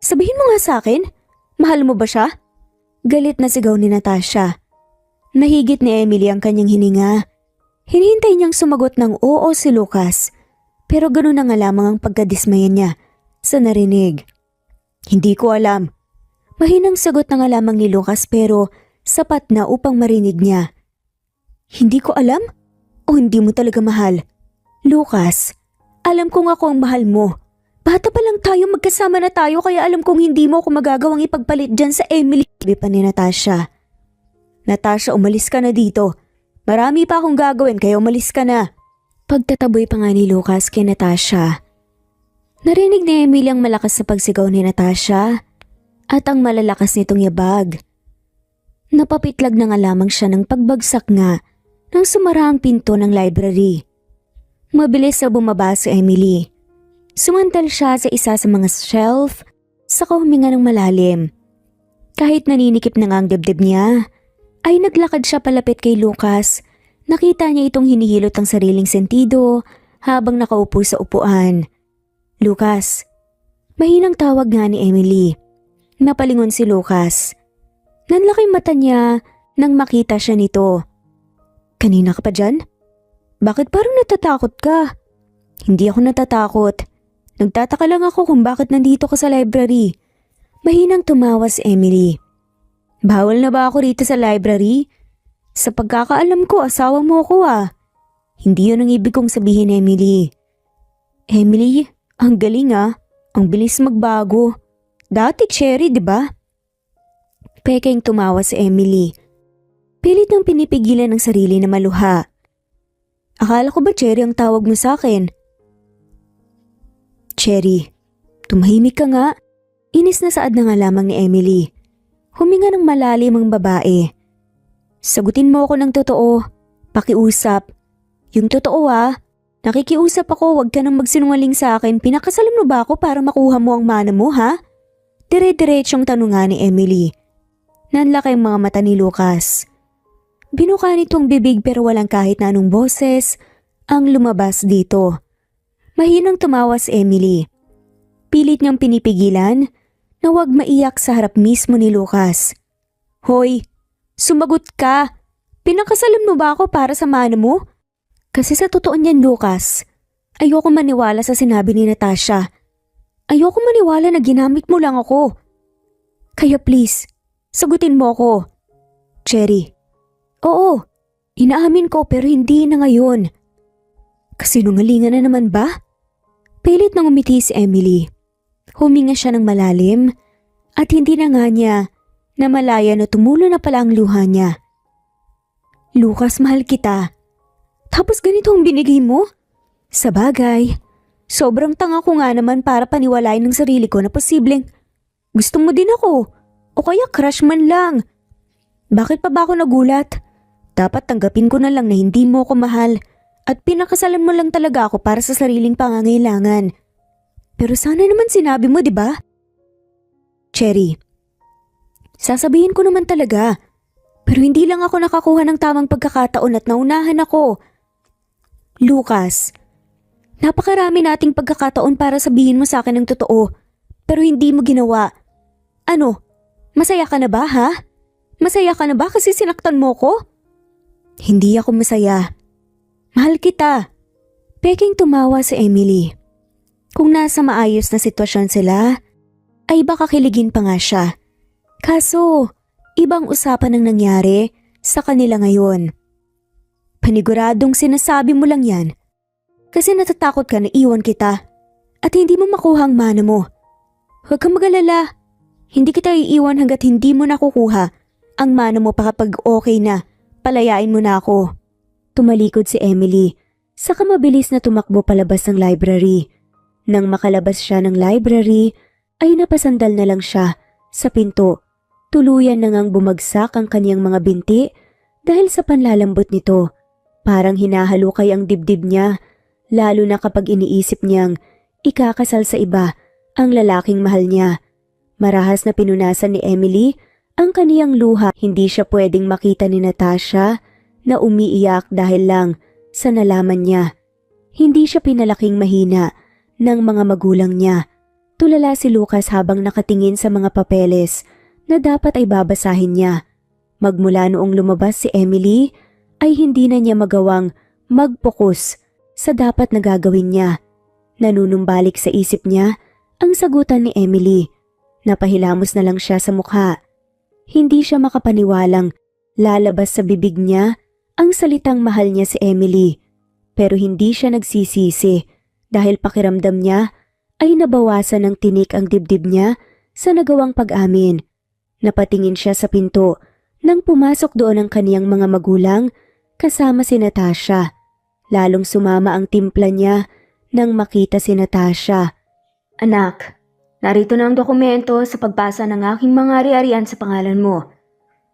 Sabihin mo nga sa akin. Mahal mo ba siya? Galit na sigaw ni Natasha. Nahigit ni Emily ang kanyang hininga. Hinihintay niyang sumagot ng oo si Lucas. Pero gano'n na nga lamang ang pagkadismaya niya sa narinig. Hindi ko alam. Mahinang sagot na nga lamang ni Lucas pero sapat na upang marinig niya. Hindi ko alam? O hindi mo talaga mahal? Lucas, alam kong ako ang mahal mo. Bata pa lang tayo, magkasama na tayo kaya alam kong hindi mo ako magagawang ipagpalit dyan sa Emily. Sabi pa ni Natasha. Natasha, umalis ka na dito. Marami pa akong gagawin kaya umalis ka na. Pagtataboy pa nga ni Lucas kay Natasha. Narinig ni Emily ang malakas na pagsigaw ni Natasha at ang malalakas nitong yabag. Napapitlag na nga lamang siya ng pagbagsak nga nang sumara ang pinto ng library. Mabilis na bumaba si Emily. Sumantal siya sa isa sa mga shelf saka huminga ng malalim. Kahit naninikip na nga ang dibdib niya, ay naglakad siya palapit kay Lucas. Nakita niya itong hinihilot ang sariling sentido habang nakaupo sa upuan. Lucas, mahinang tawag nga ni Emily. Napalingon si Lucas. Nanlaking mata niya nang makita siya nito. Kanina ka pa dyan? Bakit parang natatakot ka? Hindi ako natatakot. Nagtataka lang ako kung bakit nandito ka sa library. Mahinang tumawa si Emily. Bawal na ba ako rito sa library? Sa pagkakaalam ko, asawa mo ako ah. Hindi yun ang ibig kong sabihin, Emily. Emily, ang galing ah. Ang bilis magbago. Dati cherry, di ba? Pekeng tumawa si Emily. Pilit nang pinipigilan ng sarili na maluha. Akala ko ba cherry ang tawag mo sa akin? Cherry, tumahimik ka nga. Inis na saad na nga lamang ni Emily. Huminga ng malalim ang babae. Sagutin mo ako ng totoo. Pakiusap. Yung totoo ah. Nakikiusap ako, wag ka nang magsinungaling sa akin. Pinakasalan mo ba ako para makuha mo ang mana mo ha? Dire-diretsyong tanungan ni Emily. Nanlaki ang mga mata ni Lucas. Binuka nitong bibig pero walang kahit na anong boses ang lumabas dito. Mahinang tumawa si Emily. Pilit niyang pinipigilan na wag maiyak sa harap mismo ni Lucas. Hoy! Sumagot ka! Pinakasalan mo ba ako para sa mana mo? Kasi sa totoo niyan, Lucas, ayoko maniwala sa sinabi ni Natasha. Ayoko maniwala na ginamit mo lang ako. Kaya please, sagutin mo ako. Cherry, oo, inaamin ko pero hindi na ngayon. Kasinungalingan na naman ba? Pilit nang umiti si Emily. Huminga siya ng malalim at hindi na nga niya na malaya na tumulo na pala ang luha niya. Lucas, mahal kita. Tapos ganito ang binigay mo? Sa bagay, sobrang tanga ko nga naman para paniwalain ng sarili ko na posibleng Gusto mo din ako. O kaya crush man lang. Bakit pa ba ako nagulat? Dapat tanggapin ko na lang na hindi mo ako mahal at pinakasalan mo lang talaga ako para sa sariling pangangailangan. Pero sana naman sinabi mo, di ba? Cherry, sasabihin ko naman talaga. Pero hindi lang ako nakakuha ng tamang pagkakataon at naunahan ako. Lucas, napakarami nating pagkakataon para sabihin mo sa akin ng totoo. Pero hindi mo ginawa. Ano? Masaya ka na ba, ha? Masaya ka na ba kasi sinaktan mo ko? Hindi ako masaya. Mahal kita. Peking tumawa si Emily. Kung nasa maayos na sitwasyon sila, ay baka kiligin pa nga siya. Kaso, ibang usapan ang nangyari sa kanila ngayon. Paniguradong sinasabi mo lang yan kasi natatakot ka na iwan kita at hindi mo makuha ang mana mo. Huwag kang mag-alala. Hindi kita iiwan hanggat hindi mo nakukuha ang mana mo pa kapag okay na. Palayain mo na ako. Tumalikod si Emily, saka mabilis na tumakbo palabas ng library. Nang makalabas siya ng library, ay napasandal na lang siya sa pinto. Tuluyan na ngang bumagsak ang kanyang mga binti dahil sa panlalambot nito. Parang hinahalukay ang dibdib niya, lalo na kapag iniisip niyang ikakasal sa iba ang lalaking mahal niya. Marahas na pinunasan ni Emily ang kaniyang luha. Hindi siya pwedeng makita ni Natasha na umiiyak dahil lang sa nalaman niya. Hindi siya pinalaking mahina ng mga magulang niya. Tulala si Lucas habang nakatingin sa mga papeles na dapat ay babasahin niya. Magmula noong lumabas si Emily ay hindi na niya magawang mag-focus sa dapat na gagawin niya. Nanunumbalik sa isip niya ang sagutan ni Emily. Napahilamos na lang siya sa mukha. Hindi siya makapaniwalang lalabas sa bibig niya ang salitang mahal niya si Emily. Pero hindi siya nagsisisi dahil pakiramdam niya ay nabawasan ng tinik ang dibdib niya sa nagawang pag-amin. Napatingin siya sa pinto nang pumasok doon ang kaniyang mga magulang kasama si Natasha. Lalong sumama ang timpla niya nang makita si Natasha. Anak, narito na ang dokumento sa pagbasa ng aking mga ari-arian sa pangalan mo.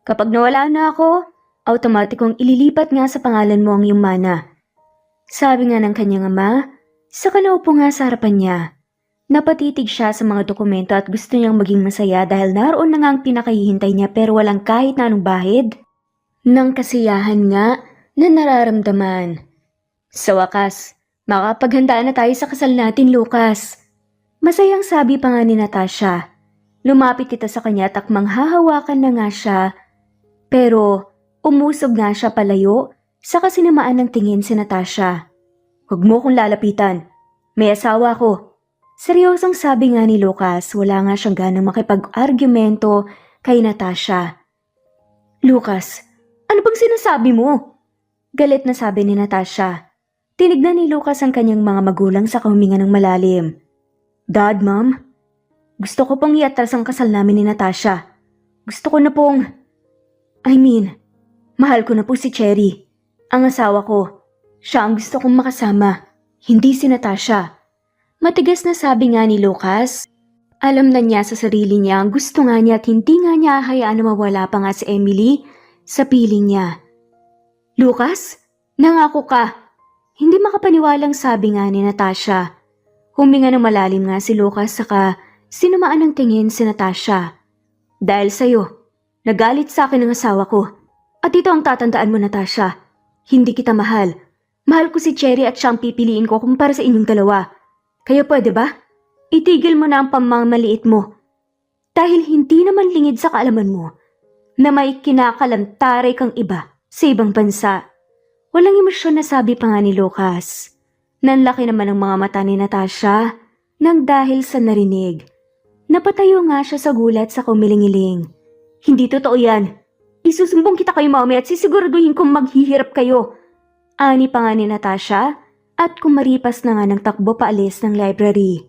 Kapag nawala na ako, automatikong ililipat nga sa pangalan mo ang iyong mana. Sabi nga ng kanyang ama, saka naupo nga sa harapan niya. Napatitig siya sa mga dokumento at gusto niyang maging masaya dahil naroon na nga ang pinakahihintay niya pero walang kahit na anong bahid ng kasiyahan nga na nararamdaman. Sa wakas, makapaghandaan na tayo sa kasal natin, Lucas. Masayang sabi pa nga ni Natasha. Lumapit ito sa kanya at akmang hahawakan na nga siya. Pero umusog nga siya palayo, saka sinamaan ng tingin si Natasha. Huwag mo kong lalapitan. May asawa ko. Seryosong sabi nga ni Lucas, wala nga siyang ganang makipag-argumento kay Natasha. Lucas, ano bang sinasabi mo? Galit na sabi ni Natasha. Tinignan ni Lucas ang kanyang mga magulang sa huminga ng malalim. Dad, Mom, gusto ko pang iatras ang kasal namin ni Natasha. Gusto ko na pong... mahal ko na po si Cherry. Ang asawa ko. Siya ang gusto kong makasama, hindi si Natasha. Matigas na sabi nga ni Lucas. Alam na niya sa sarili niya ang gusto nga niya at hindi nga niya hayaan na mawala pa nga si Emily sa piling niya. Lucas, nangako ka. Hindi makapaniwalang sabi nga ni Natasha. Huminga ng malalim nga si Lucas saka sinumaan ng tingin si Natasha. Dahil sa'yo, nagalit sa akin ang asawa ko. At ito ang tatandaan mo, Natasha. Hindi kita mahal. Mahal ko si Cherry at siyang pipiliin ko kumpara sa inyong dalawa. Kaya pwede ba? Itigil mo na ang pamamaliit mo. Dahil hindi naman lingid sa kaalaman mo na may kinakalantaray kang iba sa ibang bansa. Walang emosyon na sabi pa nga ni Lucas. Nanlaki naman ang mga mata ni Natasha nang dahil sa narinig. Napatayo nga siya sa gulat sa kumilingiling. Hindi totoo yan. Isusumbong kita kay Mommy at sisiguraduhin kong maghihirap kayo. Ani pa nga ni Natasha at kumaripas na nga ng takbo paalis ng library.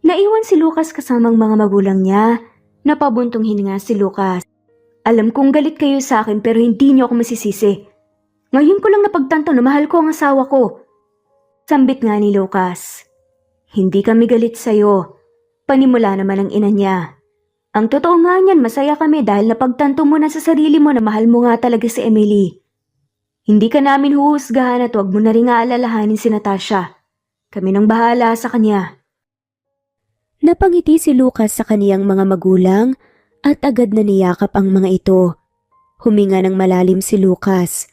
Naiwan si Lucas kasamang mga magulang niya. Napabuntong hininga si Lucas. Alam kong galit kayo sa akin pero hindi niyo ako masisisi. Ngayon ko lang napagtanto na mahal ko ang asawa ko. Sambit nga ni Lucas. Hindi kami galit sa'yo. Panimula naman ang ina niya. Ang totoo nga niyan, masaya kami dahil napagtanto mo na sa sarili mo na mahal mo nga talaga si Emily. Hindi ka namin huhusgahan at huwag mo na rin aalalahanin si Natasha. Kami nang bahala sa kanya. Napangiti si Lucas sa kaniyang mga magulang at agad na niyakap ang mga ito. Huminga ng malalim si Lucas.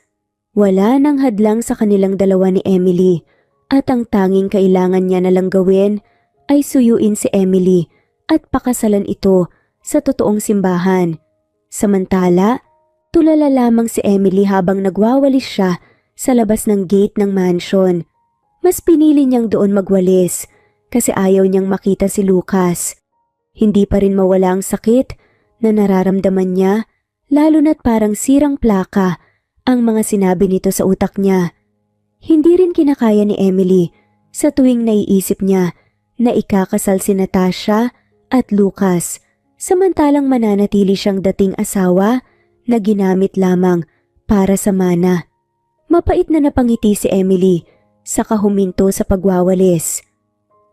Wala nang hadlang sa kanilang dalawa ni Emily at ang tanging kailangan niya na lang gawin ay suyuin si Emily at pakasalan ito sa totoong simbahan. Samantala, tulala lamang si Emily habang nagwawalis siya sa labas ng gate ng mansion. Mas pinili niyang doon magwalis kasi ayaw niyang makita si Lucas. Hindi pa rin mawala ang sakit na nararamdaman niya, lalo na't parang sirang plaka ang mga sinabi nito sa utak niya. Hindi rin kinakaya ni Emily sa tuwing naiisip niya na ikakasal si Natasha at Lucas, samantalang mananatili siyang dating asawa na ginamit lamang para sa mana. Mapait na napangiti si Emily, saka huminto sa pagwawalis.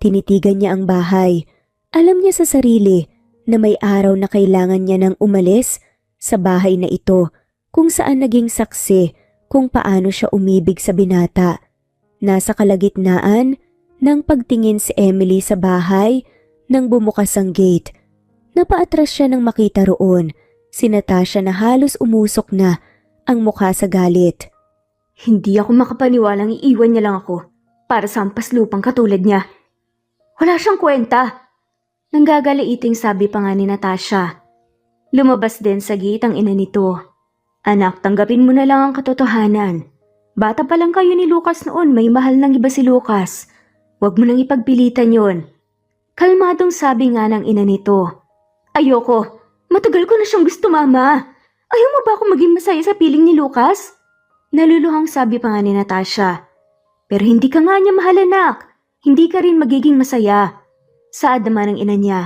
Tinitigan niya ang bahay. Alam niya sa sarili na may araw na kailangan niya nang umalis sa bahay na ito kung saan naging saksi kung paano siya umibig sa binata. Nasa kalagitnaan ng pagtingin si Emily sa bahay nang bumukas ang gate. Napaatras siya nang makita roon si Natasha na halos umusok na ang mukha sa galit. Hindi ako makapaniwalang iiwan niya lang ako para sa hampas lupang katulad niya. Wala siyang kwenta. Nanggagaliiting sabi pa nga ni Natasha. Lumabas din sa gate ang ina nito. Anak, tanggapin mo na lang ang katotohanan. Bata pa lang kayo ni Lucas noon, may mahal ng iba si Lucas. Huwag mo nang ipagpilitan yon. Kalmadong sabi nga ng ina nito. Ayoko. Matagal ko na siyang gusto, mama. Ayaw mo ba ako maging masaya sa piling ni Lucas? Naluluhang sabi pa nga ni Natasha. Pero hindi ka nga niya mahal, anak. Hindi ka rin magiging masaya. Saad naman ng ina niya.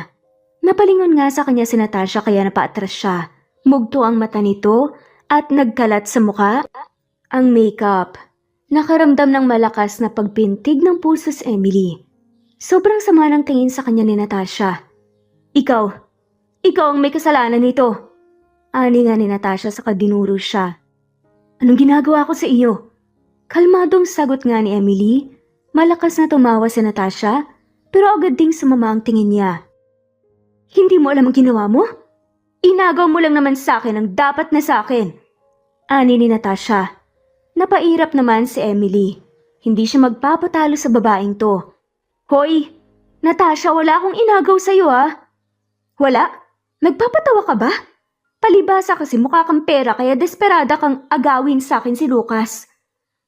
Napalingon nga sa kanya si Natasha kaya napaatras siya. Mugto ang mata nito at nagkalat sa mukha ang makeup. Nakaramdam ng malakas na pagpintig ng puso si Emily. Sobrang sama ng tingin sa kanya ni Natasha. Ikaw ang may kasalanan nito. Ani nga ni Natasha sa kadinuro siya. Anong ginagawa ko sa iyo? Kalmadong sagot nga ni Emily. Malakas na tumawa si Natasha pero agad ding sumama ang tingin niya. Hindi mo alam ang ginawa mo? Inagaw mo lang naman sa akin ang dapat na sa akin. Ani ni Natasha. Napairap naman si Emily. Hindi siya magpapatalo sa babaeng to. Hoy, Natasha, wala akong inagaw sa'yo ah. Wala? Nagpapatawa ka ba? Palibasa kasi mukha kang pera kaya desperada kang agawin sa akin si Lucas.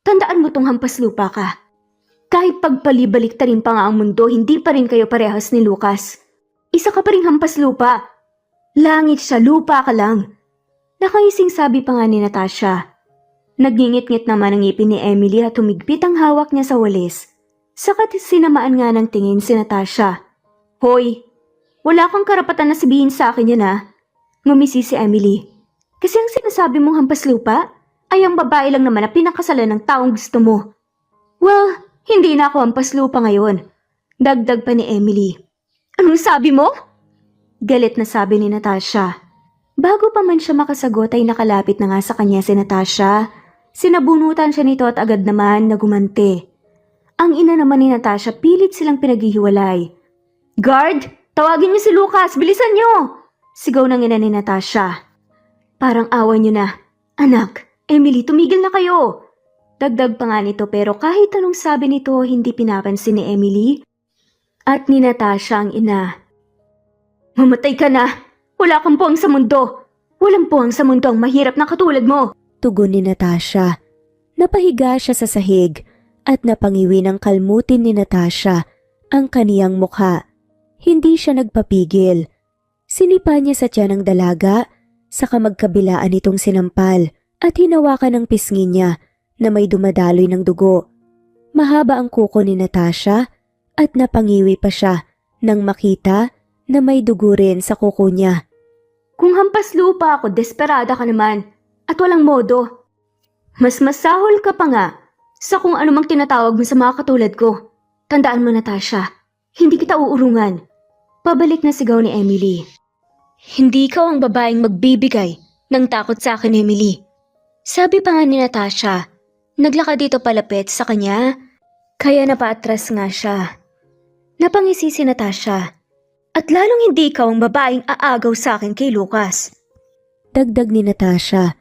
Tandaan mo tong hampas lupa ka. Kahit pagpalibalik ta rin pa nga ang mundo, hindi pa rin kayo parehas ni Lucas. Isa ka pa rin hampas lupa. Langit siya, lupa ka lang. Nakaising sabi pa nga ni Natasha. Nagngingit-ngit naman ang ngipin ni Emily at humigpit ang hawak niya sa walis. Sakat sinamaan nga ng tingin si Natasha. Hoy, wala kang karapatan na sabihin sa akin yan ah. Ngumisi si Emily. Kasi ang sinasabi mong hampas lupa ay ang babae lang naman na pinakasalan ng taong gusto mo. Well, hindi na ako hampas lupa ngayon. Dagdag pa ni Emily. Anong sabi mo? Galit na sabi ni Natasha. Bago pa man siya makasagot ay nakalapit na nga sa kanya si Natasha. Sinabunutan siya nito at agad naman nagumante. Ang ina naman ni Natasha pilit silang pinaghihiwalay. Guard! Tawagin niyo si Lucas! Bilisan niyo! Sigaw ng ina ni Natasha. Parang awa niyo na. Anak, Emily, tumigil na kayo! Dagdag pa nga nito pero kahit anong sabi nito hindi pinapansin ni Emily at ni Natasha ang ina. Mamatay ka na! Wala kang puwang sa mundo! Walang puwang sa mundo ang mahirap na katulad mo! Tugon ni Natasha. Napahiga siya sa sahig at napangiwi ng kalmutin ni Natasha ang kaniyang mukha. Hindi siya nagpapigil. Sinipa niya sa tiyan ng dalaga, saka magkabilaan itong sinampal at hinawakan ng pisngi niya na may dumadaloy ng dugo. Mahaba ang kuko ni Natasha at napangiwi pa siya nang makita na may dugo rin sa kuko niya. Kung hampas lupa ako, desperada ka naman at walang modo. Mas masahol ka pa nga sa kung anumang tinatawag mo sa mga katulad ko. Tandaan mo, Natasha, hindi kita uurungan. Pabalik na sigaw ni Emily. Hindi ikaw ang babaeng magbibigay ng takot sa akin, Emily. Sabi pa nga ni Natasha, naglakad dito palapit sa kanya, kaya napaatras nga siya. Napangisi si Natasha, at lalong hindi ikaw ang babaeng aagaw sa akin kay Lucas. Dagdag ni Natasha.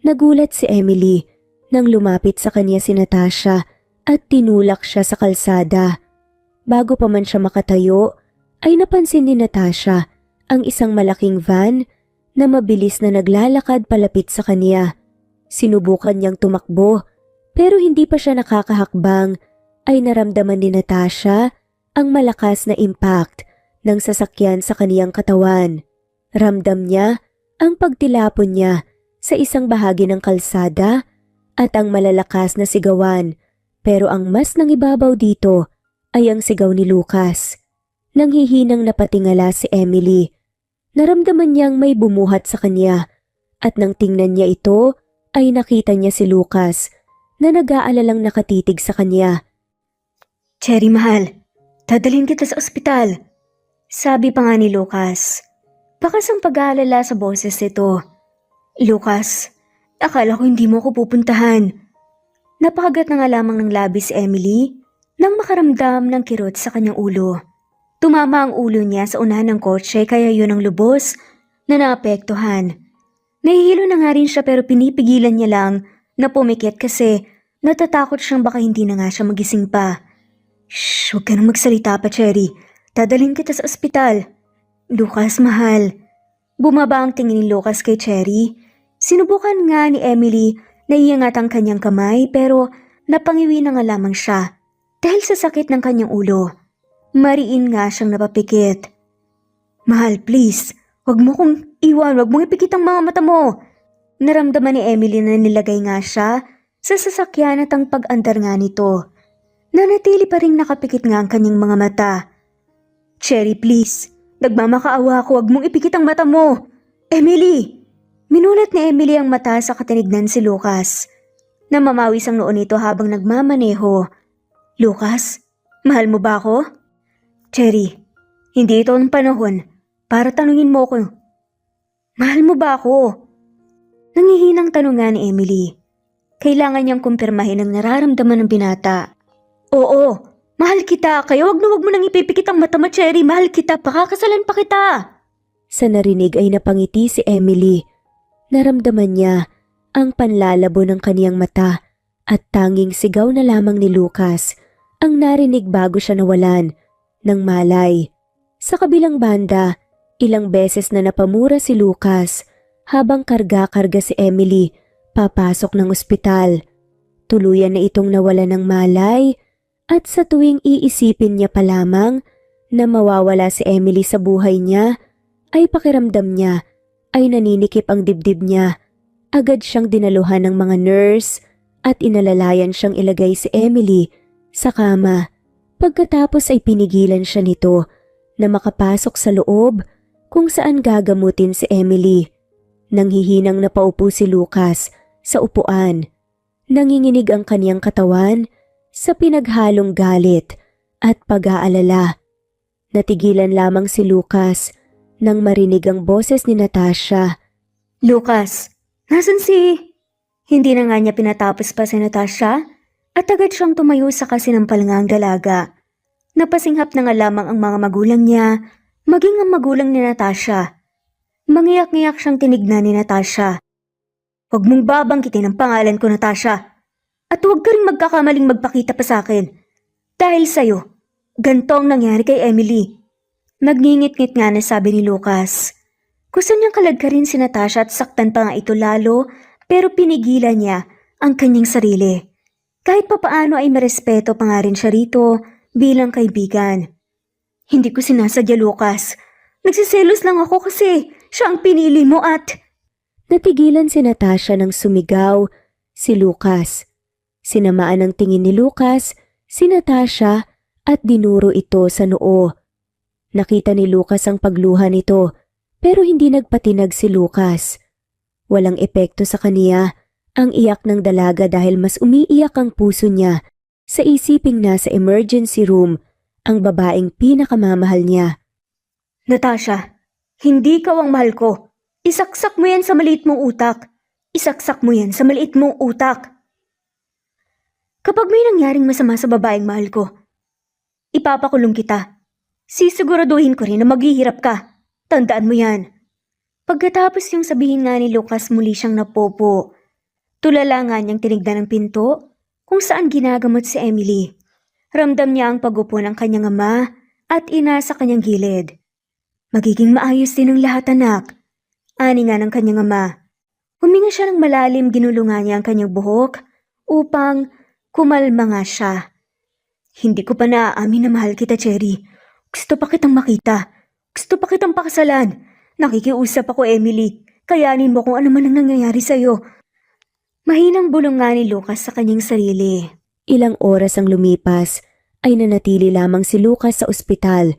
Nagulat si Emily nang lumapit sa kanya si Natasha at tinulak siya sa kalsada. Bago pa man siya makatayo, ay napansin ni Natasha ang isang malaking van na mabilis na naglalakad palapit sa kanya. Sinubukan niyang tumakbo pero hindi pa siya nakakahakbang ay naramdaman ni Natasha ang malakas na impact ng sasakyan sa kaniyang katawan. Ramdam niya ang pagtilapon niya sa isang bahagi ng kalsada at ang malalakas na sigawan, pero ang mas nangibabaw dito ay ang sigaw ni Lucas. Nanghihinang napatingala si Emily. Naramdaman niyang may bumuhat sa kanya at nang tingnan niya ito ay nakita niya si Lucas na nag-aalalang nakatitig sa kanya. "Cherry mahal, dadalhin kita sa ospital," sabi pa nga ni Lucas. Bakas ang pag-aalala sa boses nito. "Lucas, akala ko hindi mo ako pupuntahan." Napakagat na nga lamang ng labi si Emily nang makaramdam ng kirot sa kanyang ulo. Tumama ang ulo niya sa unahan ng kotse kaya yun ang lubos na naapektuhan. Nahihilo na nga rin siya pero pinipigilan niya lang na pumikit kasi natatakot siyang baka hindi na nga siya magising pa. "Shh, huwag ka nang magsalita pa, Cherry. Dadalhin kita sa ospital." "Lucas, mahal." Bumaba ang tingin ni Lucas kay Cherry. Sinubukan nga ni Emily na iangat ang kanyang kamay pero napangiwi na nga lamang siya dahil sa sakit ng kanyang ulo. Mariin nga siyang napapikit. "Mahal, please. Huwag mo kong iwan. Huwag mong ipikit ang mga mata mo." Naramdaman ni Emily na nilagay nga siya sa sasakyan at ang pag-andar nga nito. Nanatili pa rin nakapikit nga ang kanyang mga mata. "Cherry, please. Nagmamakaawa ako. Huwag mong ipikit ang mata mo." "Emily!" Minulat ni Emily ang mata sa katinignan si Lucas. Namamawis ang noo nito habang nagmamaneho. "Lucas, mahal mo ba ako?" "Cherry, hindi ito ang panahon para tanungin mo ko. Mahal mo ba ako?" Nangihinang tanong nga ni Emily. Kailangan niyang kumpirmahin ang nararamdaman ng binata. "Oo, mahal kita. Kaya wag mo nang ipipikit ang mata mo, Cherry. Mahal kita. Pakakasalan pa kita." Sa narinig ay napangiti si Emily. Naramdaman niya ang panlalabo ng kaniyang mata at tanging sigaw na lamang ni Lucas ang narinig bago siya nawalan ng malay. Sa kabilang banda, ilang beses na napamura si Lucas habang karga-karga si Emily papasok ng ospital. Tuluyan na itong nawala ng malay at sa tuwing iisipin niya pa lamang na mawawala si Emily sa buhay niya, ay pakiramdam niya ay naninikip ang dibdib niya. Agad siyang dinaluhan ng mga nurse at inalalayan siyang ilagay si Emily sa kama. Pagkatapos ay pinigilan siya nito na makapasok sa loob kung saan gagamutin si Emily. Nanghihinang napaupo si Lucas sa upuan. Nanginginig ang kaniyang katawan sa pinaghalong galit at pag-aalala. Natigilan lamang si Lucas nang marinig ang boses ni Natasha. "Lucas, nasan si..." Hindi na nga niya pinatapos pa si Natasha at agad siyang tumayo sa kasinampal nga ang dalaga. Napasinghap na nga lamang ang mga magulang niya, maging ang magulang ni Natasha. Mangiyak-ngiyak siyang tinignan ni Natasha. "Huwag mong babanggitin ang pangalan ko, Natasha. At huwag ka rin magkakamaling magpakita pa sa akin. Dahil sa'yo, ganito ang nangyari kay Emily." Nagngingit-ngit nga na sabi ni Lucas. Gusto niyang kaladkarin si Natasha at saktan pa nga ito lalo, pero pinigilan niya ang kanyang sarili. Kahit papaano ay marespeto pa nga rin siya rito bilang kaibigan. "Hindi ko sinasadya, Lucas. Nagsiselos lang ako kasi siya ang pinili mo at..." Natigilan si Natasha nang sumigaw si Lucas. Sinamaan ng tingin ni Lucas si Natasha at dinuro ito sa noo. Nakita ni Lucas ang pagluha nito pero hindi nagpatinag si Lucas. Walang epekto sa kaniya ang iyak ng dalaga dahil mas umiiyak ang puso niya sa isiping nasa emergency room ang babaeng pinakamamahal niya. "Natasha, Hindi ikaw ang mahal ko. Isaksak mo yan sa maliit mong utak. Isaksak mo yan sa maliit mong utak. Kapag may nangyaring masama sa babaeng mahal ko, ipapakulong kita. Sisiguraduhin ko rin na maghihirap ka. Tandaan mo yan. Pagkatapos yung sabihin nga ni Lucas, muli siyang napopo. Tulala nga niyang tinignan ng pinto kung saan ginagamot si Emily. Ramdam niya ang pagupo ng kanyang ama at ina sa kanyang gilid. Magiging maayos din ang lahat, anak. Ani nga ng kanyang ama. Huminga siya ng malalim, ginulungan niya ang kanyang buhok upang kumalma nga siya. Hindi ko pa naaamin na mahal kita, Cherry. Gusto pa kitang makita. Gusto pa kitang pakasalan. Nakikiusap ako, Emily. Kayanin mo kung ano man ang nangyayari sa'yo. Mahinang bulong nga ni Lucas sa kanyang sarili. Ilang oras ang lumipas ay nanatili lamang si Lucas sa ospital.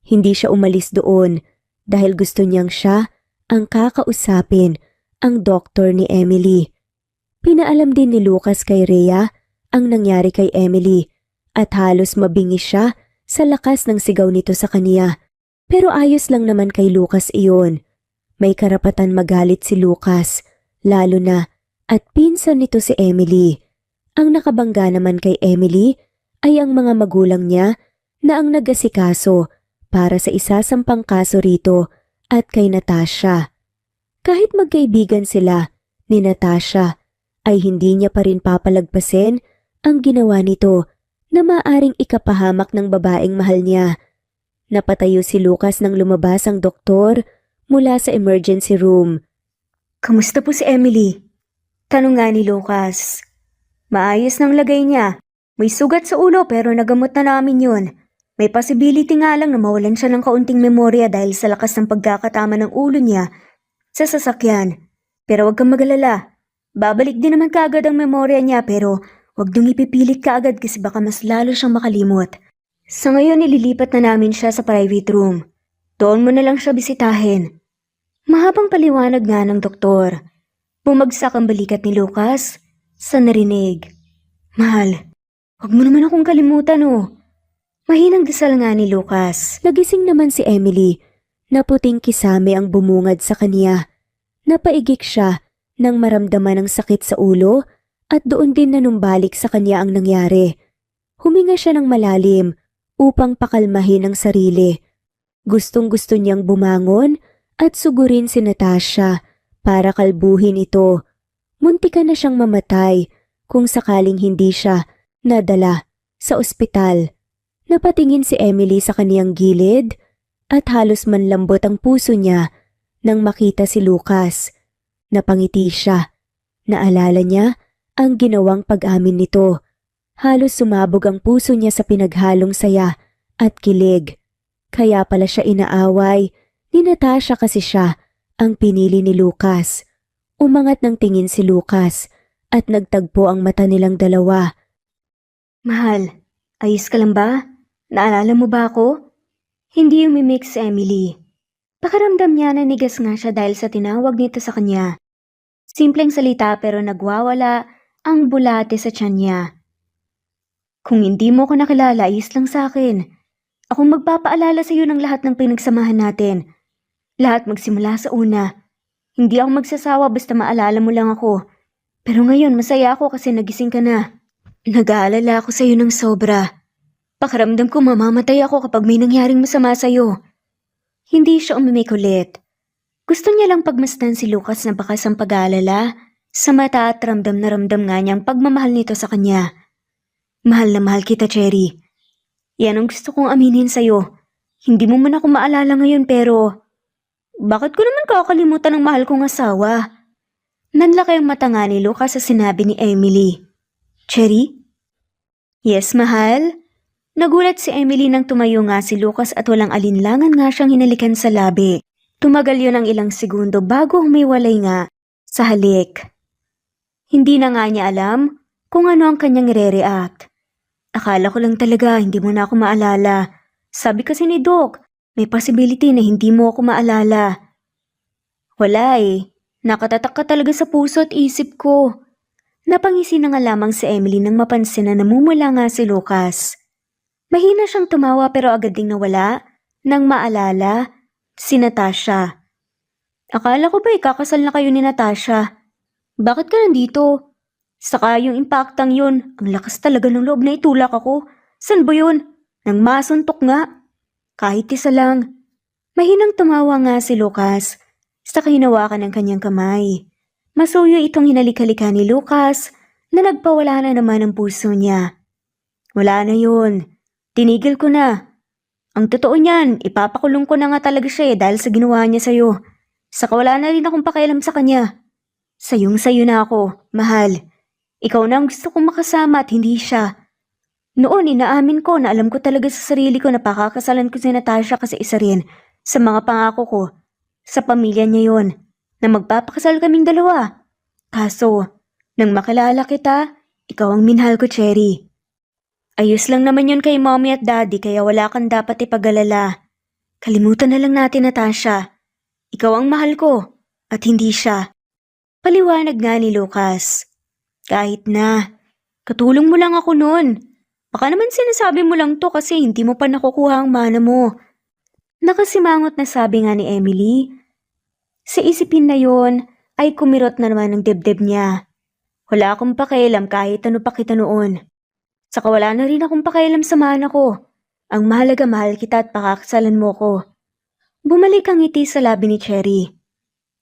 Hindi siya umalis doon dahil gusto niyang siya ang kakausapin, ang doktor ni Emily. Pinaalam din ni Lucas kay Rhea ang nangyari kay Emily at halos mabingi siya sa lakas ng sigaw nito sa kaniya. Pero ayos lang naman kay Lucas iyon. May karapatan magalit si Lucas, lalo na at pinsan nito si Emily. Ang nakabangga naman kay Emily ay ang mga magulang niya na ang nag-asikaso para sa isasampang kaso rito at kay Natasha. Kahit magkaibigan sila ni Natasha ay hindi niya pa rin papalagpasin ang ginawa nito na maaring ikapahamak ng babaeng mahal niya. Napatayo si Lucas nang lumabas ang doktor mula sa emergency room. Kamusta po si Emily? Tanong nga ni Lucas. Maayos ng lagay niya. May sugat sa ulo pero nagamot na namin yun. May possibility nga lang na mawalan siya ng kaunting memorya dahil sa lakas ng pagkakatama ng ulo niya sa sasakyan. Pero huwag kang magalala. Babalik din naman kaagad ang memorya niya pero huwag niyong ipipilit kaagad kasi baka mas lalo siyang makalimot. Sa ngayon nililipat na namin siya sa private room. Doon mo na lang siya bisitahin. Mahabang paliwanag nga ng doktor. Bumagsak ang balikat ni Lucas sa narinig. Mahal, huwag mo naman akong kalimutan oh. Mahinang dasal nga ni Lucas. Nagising naman si Emily. Naputing kisame ang bumungad sa kaniya. Napaigik siya nang maramdaman ang sakit sa ulo at doon din nanumbalik sa kanya ang nangyari. Huminga siya ng malalim upang pakalmahin ang sarili. Gustong-gusto niyang bumangon at sugurin si Natasha para kalbuhin ito. Muntikan na siyang mamatay kung sakaling hindi siya nadala sa ospital. Napatingin si Emily sa kaniyang gilid at halos manlambot ang puso niya nang makita si Lucas. Napangiti siya. Naalala niya ang ginawang pag-amin nito. Halos sumabog ang puso niya sa pinaghalong saya at kilig. Kaya pala siya inaaway ni Natasha kasi siya ang pinili ni Lucas. Umangat ng tingin si Lucas at nagtagpo ang mata nilang dalawa. Mahal, ayos ka lang ba? Naalala mo ba ako? Hindi umimik si Emily. Pakiramdam niya na nigas nga siya dahil sa tinawag nito sa kanya. Simpleng salita pero nagwawala ang bulate sa tiyan niya. Kung hindi mo ko nakilala, ayos lang sa akin. Akong magpapaalala sa iyo ng lahat ng pinagsamahan natin. Lahat magsimula sa una. Hindi ako magsasawa basta maalala mo lang ako. Pero ngayon masaya ako kasi nagising ka na. Nag-aalala ako sa iyo ng sobra. Pakiramdam ko mamamatay ako kapag may nangyaring masama sa iyo. Hindi siya umimik ulit. Gusto niya lang pagmasdan si Lucas na bakas ang pag-aalala sa mata at ramdam na ramdam nga niyang pagmamahal nito sa kanya. Mahal na mahal kita, Cherry. Yan ang gusto kong aminin sa'yo. Hindi mo man ako maalala ngayon pero bakit ko naman kakalimutan ang mahal kong asawa? Nanlaki ang mata nga ni Lucas sa sinabi ni Emily. Cherry? Yes, mahal? Nagulat si Emily nang tumayo nga si Lucas at walang alinlangan nga siyang hinalikan sa labi. Tumagal yun ng ilang segundo bago humiwalay nga sa halik. Hindi na nga niya alam kung ano ang kanyang re-react. Akala ko lang talaga hindi mo na ako maalala. Sabi kasi ni Doc, may possibility na hindi mo ako maalala. Wala eh. Nakatatak ka talaga sa puso at isip ko. Napangisi na nga lamang si Emily nang mapansin na namumula nga si Lucas. Mahina siyang tumawa pero agad ding nawala nang maalala Si Natasha. Akala ko ba ikakasal na kayo ni Natasha? Bakit ka nandito? Saka yung impaktang yun, ang lakas talaga ng loob na itulak ako. San ba yun? Nang masuntok nga. Kahit isa lang. Mahinang tumawa nga si Lucas sa hinawakan ng kanyang kamay. Masuyo itong hinalik-halika ni Lucas na nagpawala na naman ang puso niya. Wala na yun. Tinigil ko na. Ang totoo niyan, ipapakulong ko na nga talaga siya dahil sa ginawa niya sa'yo. Saka wala na rin akong pakialam sa kanya. Sayong-sayo na ako, mahal. Ikaw na ang gusto kong makasama at hindi siya. Noon inaamin ko na alam ko talaga sa sarili ko na pakakasalan ko si Natasha kasi isa rin sa mga pangako ko sa pamilya niya yon na magpapakasal kaming dalawa. Kaso, nang makilala kita, ikaw ang minahal ko, Cherry. Ayos lang naman yun kay mommy at daddy kaya wala kang dapat ipag-alala. Kalimutan na lang natin, Natasha. Ikaw ang mahal ko at hindi siya. Paliwanag nga ni Lucas. Kahit na, katulong mo lang ako noon. Baka naman sinasabi mo lang to kasi hindi mo pa nakukuha ang mana mo. Nakasimangot na sabi nga ni Emily. Sa isipin na yon ay kumirot na naman ang dibdib niya. Wala akong pakialam kahit ano pa kita noon. Saka wala na rin akong pakialam sa mana ko. Ang mahalaga mahal kita at pakakasalan mo ko. Bumalik ang ngiti sa labi ni Cherry.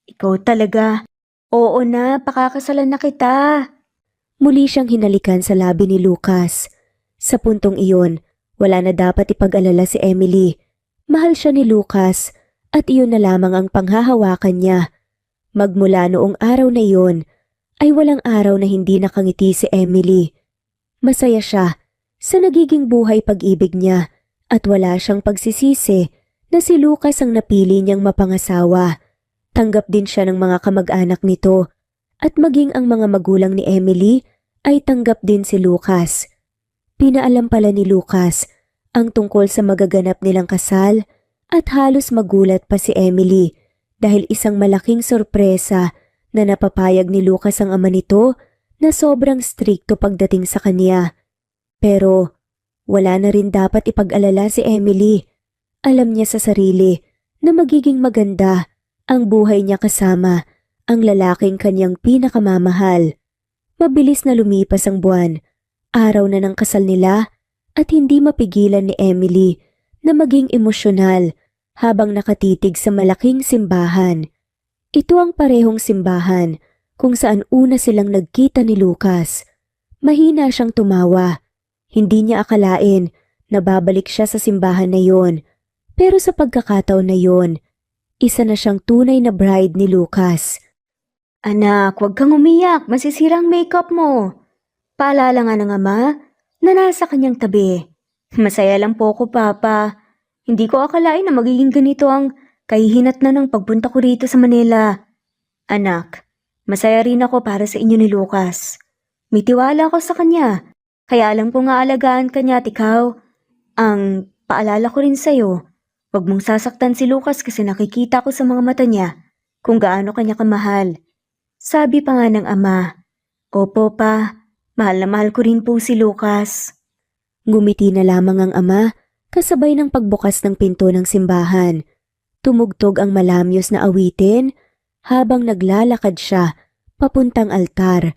Ikaw talaga. Oo na, pakakasalan na kita. Muli siyang hinalikan sa labi ni Lucas. Sa puntong iyon, wala na dapat ipag-alala si Emily. Mahal siya ni Lucas at iyon na lamang ang panghahawakan niya. Magmula noong araw na iyon, ay walang araw na hindi nakangiti si Emily. Masaya siya sa nagiging buhay pag-ibig niya at wala siyang pagsisisi na si Lucas ang napili niyang mapangasawa. Tanggap din siya ng mga kamag-anak nito at maging ang mga magulang ni Emily ay tanggap din si Lucas. Pinaalam pala ni Lucas ang tungkol sa magaganap nilang kasal at halos magulat pa si Emily dahil isang malaking sorpresa na napapayag ni Lucas ang ama nito na sobrang strikto pagdating sa kanya. Pero wala na rin dapat ipag-alala si Emily. Alam niya sa sarili na magiging maganda ang buhay niya kasama ang lalaking kanyang pinakamamahal. Mabilis na lumipas ang buwan, araw na ng kasal nila at hindi mapigilan ni Emily na maging emosyonal habang nakatitig sa malaking simbahan. Ito ang parehong simbahan kung saan una silang nagkita ni Lucas. Mahina siyang tumawa. Hindi niya akalain na babalik siya sa simbahan na yon. Pero sa pagkakataon na yon, isa na siyang tunay na bride ni Lucas. Anak, huwag kang umiyak. Masisira ang makeup mo. Paalala nga ng ama na nasa kanyang tabi. Masaya lang po ako, Papa. Hindi ko akalain na magiging ganito ang kahihinat na ng pagpunta ko rito sa Manila. Anak, masaya rin ako para sa inyo ni Lucas. May tiwala ako sa kanya, kaya alam ko nga alagaan kanya at ikaw. Ang paalala ko rin sa'yo, huwag mong sasaktan si Lucas kasi nakikita ko sa mga mata niya kung gaano kanya kamahal. Sabi pa nga ng ama, Opo pa, mahal na mahal ko rin po si Lucas. Ngumiti na lamang ang ama kasabay ng pagbukas ng pinto ng simbahan. Tumugtog ang malamyos na awitin habang naglalakad siya papuntang altar.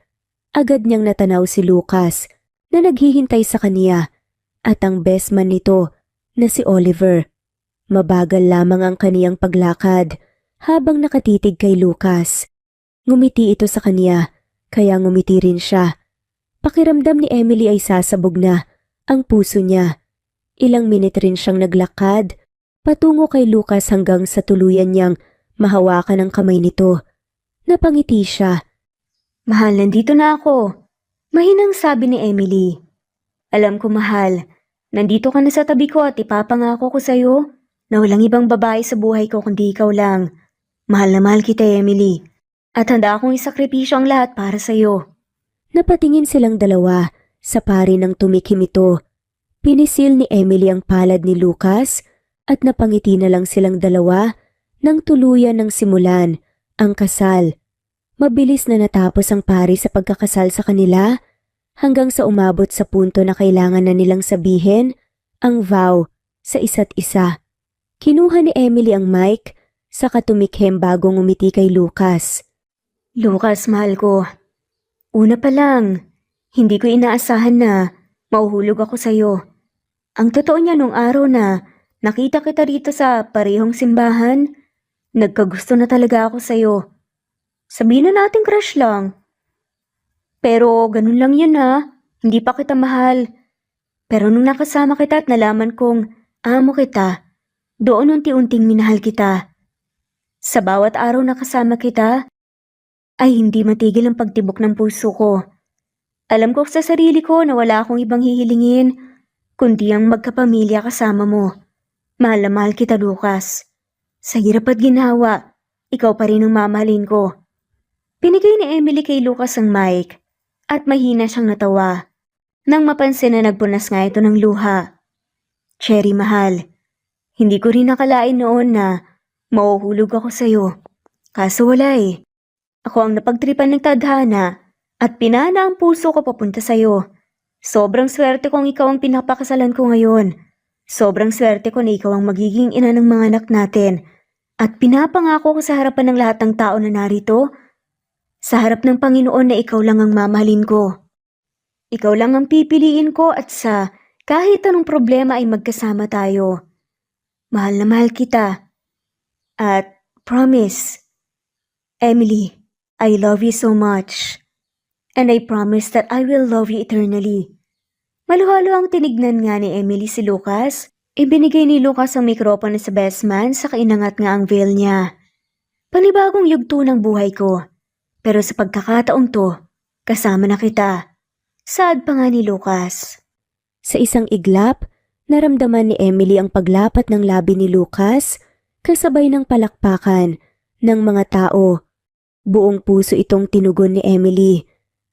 Agad niyang natanaw si Lucas na naghihintay sa kaniya at ang best man nito na si Oliver. Mabagal lamang ang kaniyang paglakad habang nakatitig kay Lucas. Ngumiti ito sa kaniya kaya ngumiti rin siya. Pakiramdam ni Emily ay sasabog na ang puso niya. Ilang minute rin siyang naglakad patungo kay Lucas hanggang sa tuluyan niyang mahawakan ang kamay nito. Napangiti siya. Mahal, nandito na ako. Mahinang sabi ni Emily. Alam ko, mahal. Nandito ka na sa tabi ko at ipapangako ko sa'yo na walang ibang babae sa buhay ko kundi ikaw lang. Mahal na mahal kita, Emily. At handa akong isakripisyo ang lahat para sa'yo. Napatingin silang dalawa sa pari ng tumikim ito. Pinisil ni Emily ang palad ni Lucas at napangiti na lang silang dalawa nang tuluyan ng simulan ang kasal. Mabilis na natapos ang pari sa pagkakasal sa kanila hanggang sa umabot sa punto na kailangan na nilang sabihin ang vow sa isa't isa. Kinuha ni Emily ang mic, saka tumikhim bago ngumiti kay Lucas. Lucas, mahal ko. Una pa lang, hindi ko inaasahan na mauhulog ako sa'yo. Ang totoo niya nung araw na nakita kita rito sa parehong simbahan, nagkagusto na talaga ako sa'yo. Sabihin na natin crush lang. Pero ganun lang yan ha, hindi pa kita mahal. Pero nung nakasama kita at nalaman kong amo kita, doon unti-unting minahal kita. Sa bawat araw na kasama kita, ay hindi matigil ang pagtibok ng puso ko. Alam ko sa sarili ko na wala akong ibang hihilingin, kundi ang magkapamilya kasama mo. Mahal na mahal kita, Lucas. Sa hirap at ginhawa, ikaw pa rin ang mamahalin ko. Pinigay ni Emily kay Lucas ang mic at mahina siyang natawa nang mapansin na nagpunas nga ito ng luha. Cherry, mahal. Hindi ko rin nakalain noon na mauhulog ako sa'yo. Kaso wala eh. Ako ang napagtripan ng tadhana at pinana ang puso ko papunta sa'yo. Sobrang swerte kong ikaw ang pinapakasalan ko ngayon. Sobrang swerte ko na ikaw ang magiging ina ng mga anak natin. At pinapangako ko sa harapan ng lahat ng tao na narito, sa harap ng Panginoon na ikaw lang ang mamahalin ko. Ikaw lang ang pipiliin ko at sa kahit anong problema ay magkasama tayo. Mahal na mahal kita. At promise, Emily, I love you so much. And I promise that I will love you eternally. Maluhalo ang tinignan nga ni Emily si Lucas. Ibinigay ni Lucas ang mikropono sa best man sa kainangat nga ang veil niya. Panibagong yugto ng buhay ko. Pero sa pagkakataong to, kasama na kita. Saad pa nga ni Lucas. Sa isang iglap, naramdaman ni Emily ang paglapat ng labi ni Lucas kasabay ng palakpakan ng mga tao. Buong puso itong tinugon ni Emily.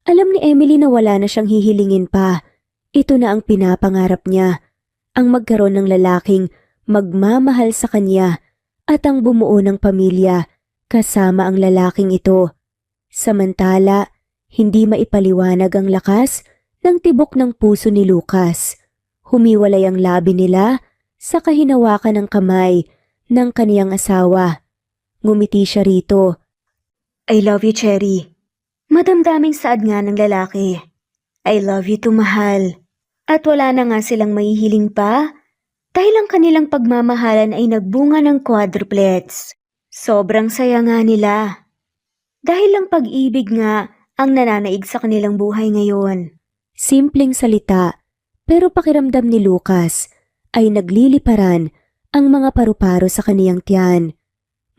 Alam ni Emily na wala na siyang hihilingin pa. Ito na ang pinapangarap niya. Ang magkaroon ng lalaking magmamahal sa kanya at ang bumuo ng pamilya kasama ang lalaking ito. Samantala, hindi maipaliwanag ang lakas ng tibok ng puso ni Lucas. Humiwalay ang labi nila sa kahinawakan ng kamay ng kaniyang asawa. Ngumiti siya rito. I love you, Cherry. Madamdaming saad nga ng lalaki. I love you too, mahal. At wala na nga silang mahihiling pa dahil ang kanilang pagmamahalan ay nagbunga ng quadruplets. Sobrang saya nga nila. Dahil ang pag-ibig nga ang nananaig sa kanilang buhay ngayon. Simpleng salita, pero pakiramdam ni Lucas ay nagliliparan ang mga paru-paro sa kaniyang tiyan.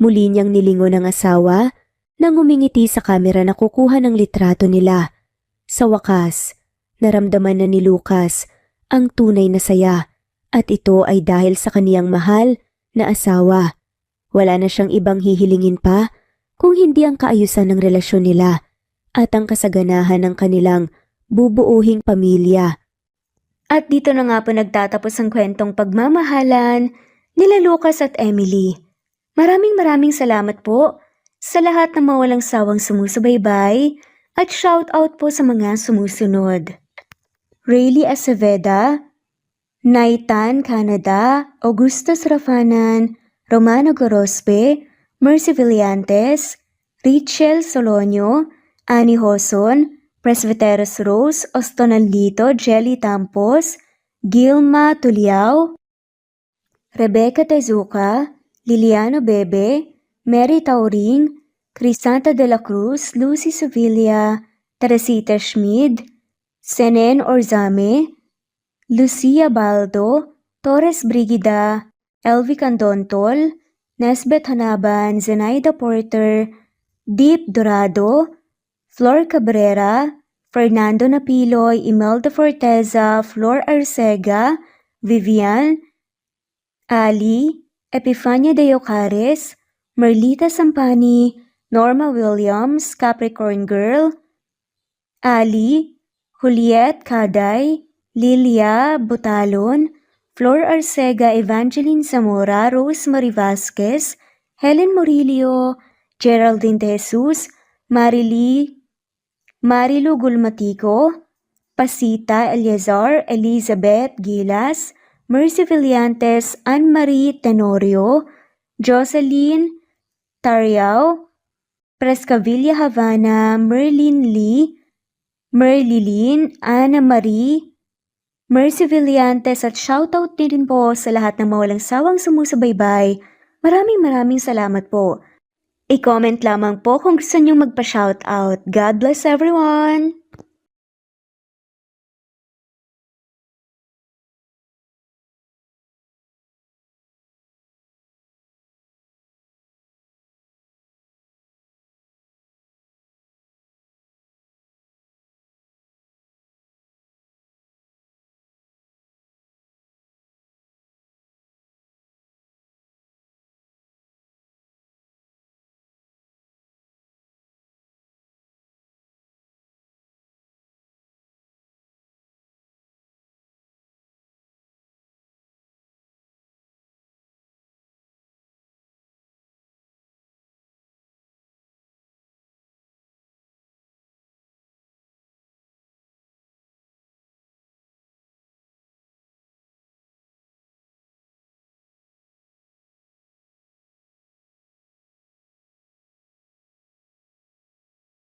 Muli niyang nilingon ang asawa nang umingiti sa kamera na kukuha ng litrato nila. Sa wakas, naramdaman na ni Lucas ang tunay na saya at ito ay dahil sa kaniyang mahal na asawa. Wala na siyang ibang hihilingin pa kung hindi ang kaayusan ng relasyon nila at ang kasaganahan ng kanilang bubuuhing pamilya. At dito na nga po nagtatapos ang kwentong pagmamahalan nila Lucas at Emily. Maraming salamat po sa lahat ng mawalang sawang sumusubaybay at shout out po sa mga sumusunod. Rayleigh Aceveda, Naitan Canada, Augustus Rafanan, Romano Gorospe, Mercy Villantes, Richel Solonio, Annie Hoson, Presbyteros Rose, Ostonaldito, Jelly Tampos, Gilma Tuliao, Rebecca Tezuka, Liliano Bebe, Mary Tauring, Crisanta de la Cruz, Lucy Sevilla, Teresita Schmid, Senen Orzame, Lucia Baldo, Torres Brigida, Elvi Candontol, Nesbeth Hanaban, Zenaida Porter, Deep Dorado, Flor Cabrera, Fernando Napiloy, Imelda Forteza, Flor Arcega, Vivian, Ali, Epifania de Ocares, Merlita Sampani, Norma Williams, Capricorn Girl, Ali, Juliet Caday, Lilia Butalon, Flor Arcega, Evangeline Zamora, Rosemary Vasquez, Helen Murillo, Geraldine De Jesus, Marilu Gulmatico, Pasita Eliazar, Elizabeth Gilas, Mercy Villantes, Anne-Marie Tenorio, Jocelyn Tariao, Prescavilla Havana, Merlin Lee, Merlilin, Ana Marie, Mercy Villantes at shoutout din po sa lahat ng mawalang sawang sumusubaybay. Maraming salamat po. I-comment lamang po kung gusto niyong magpa-shoutout. God bless everyone!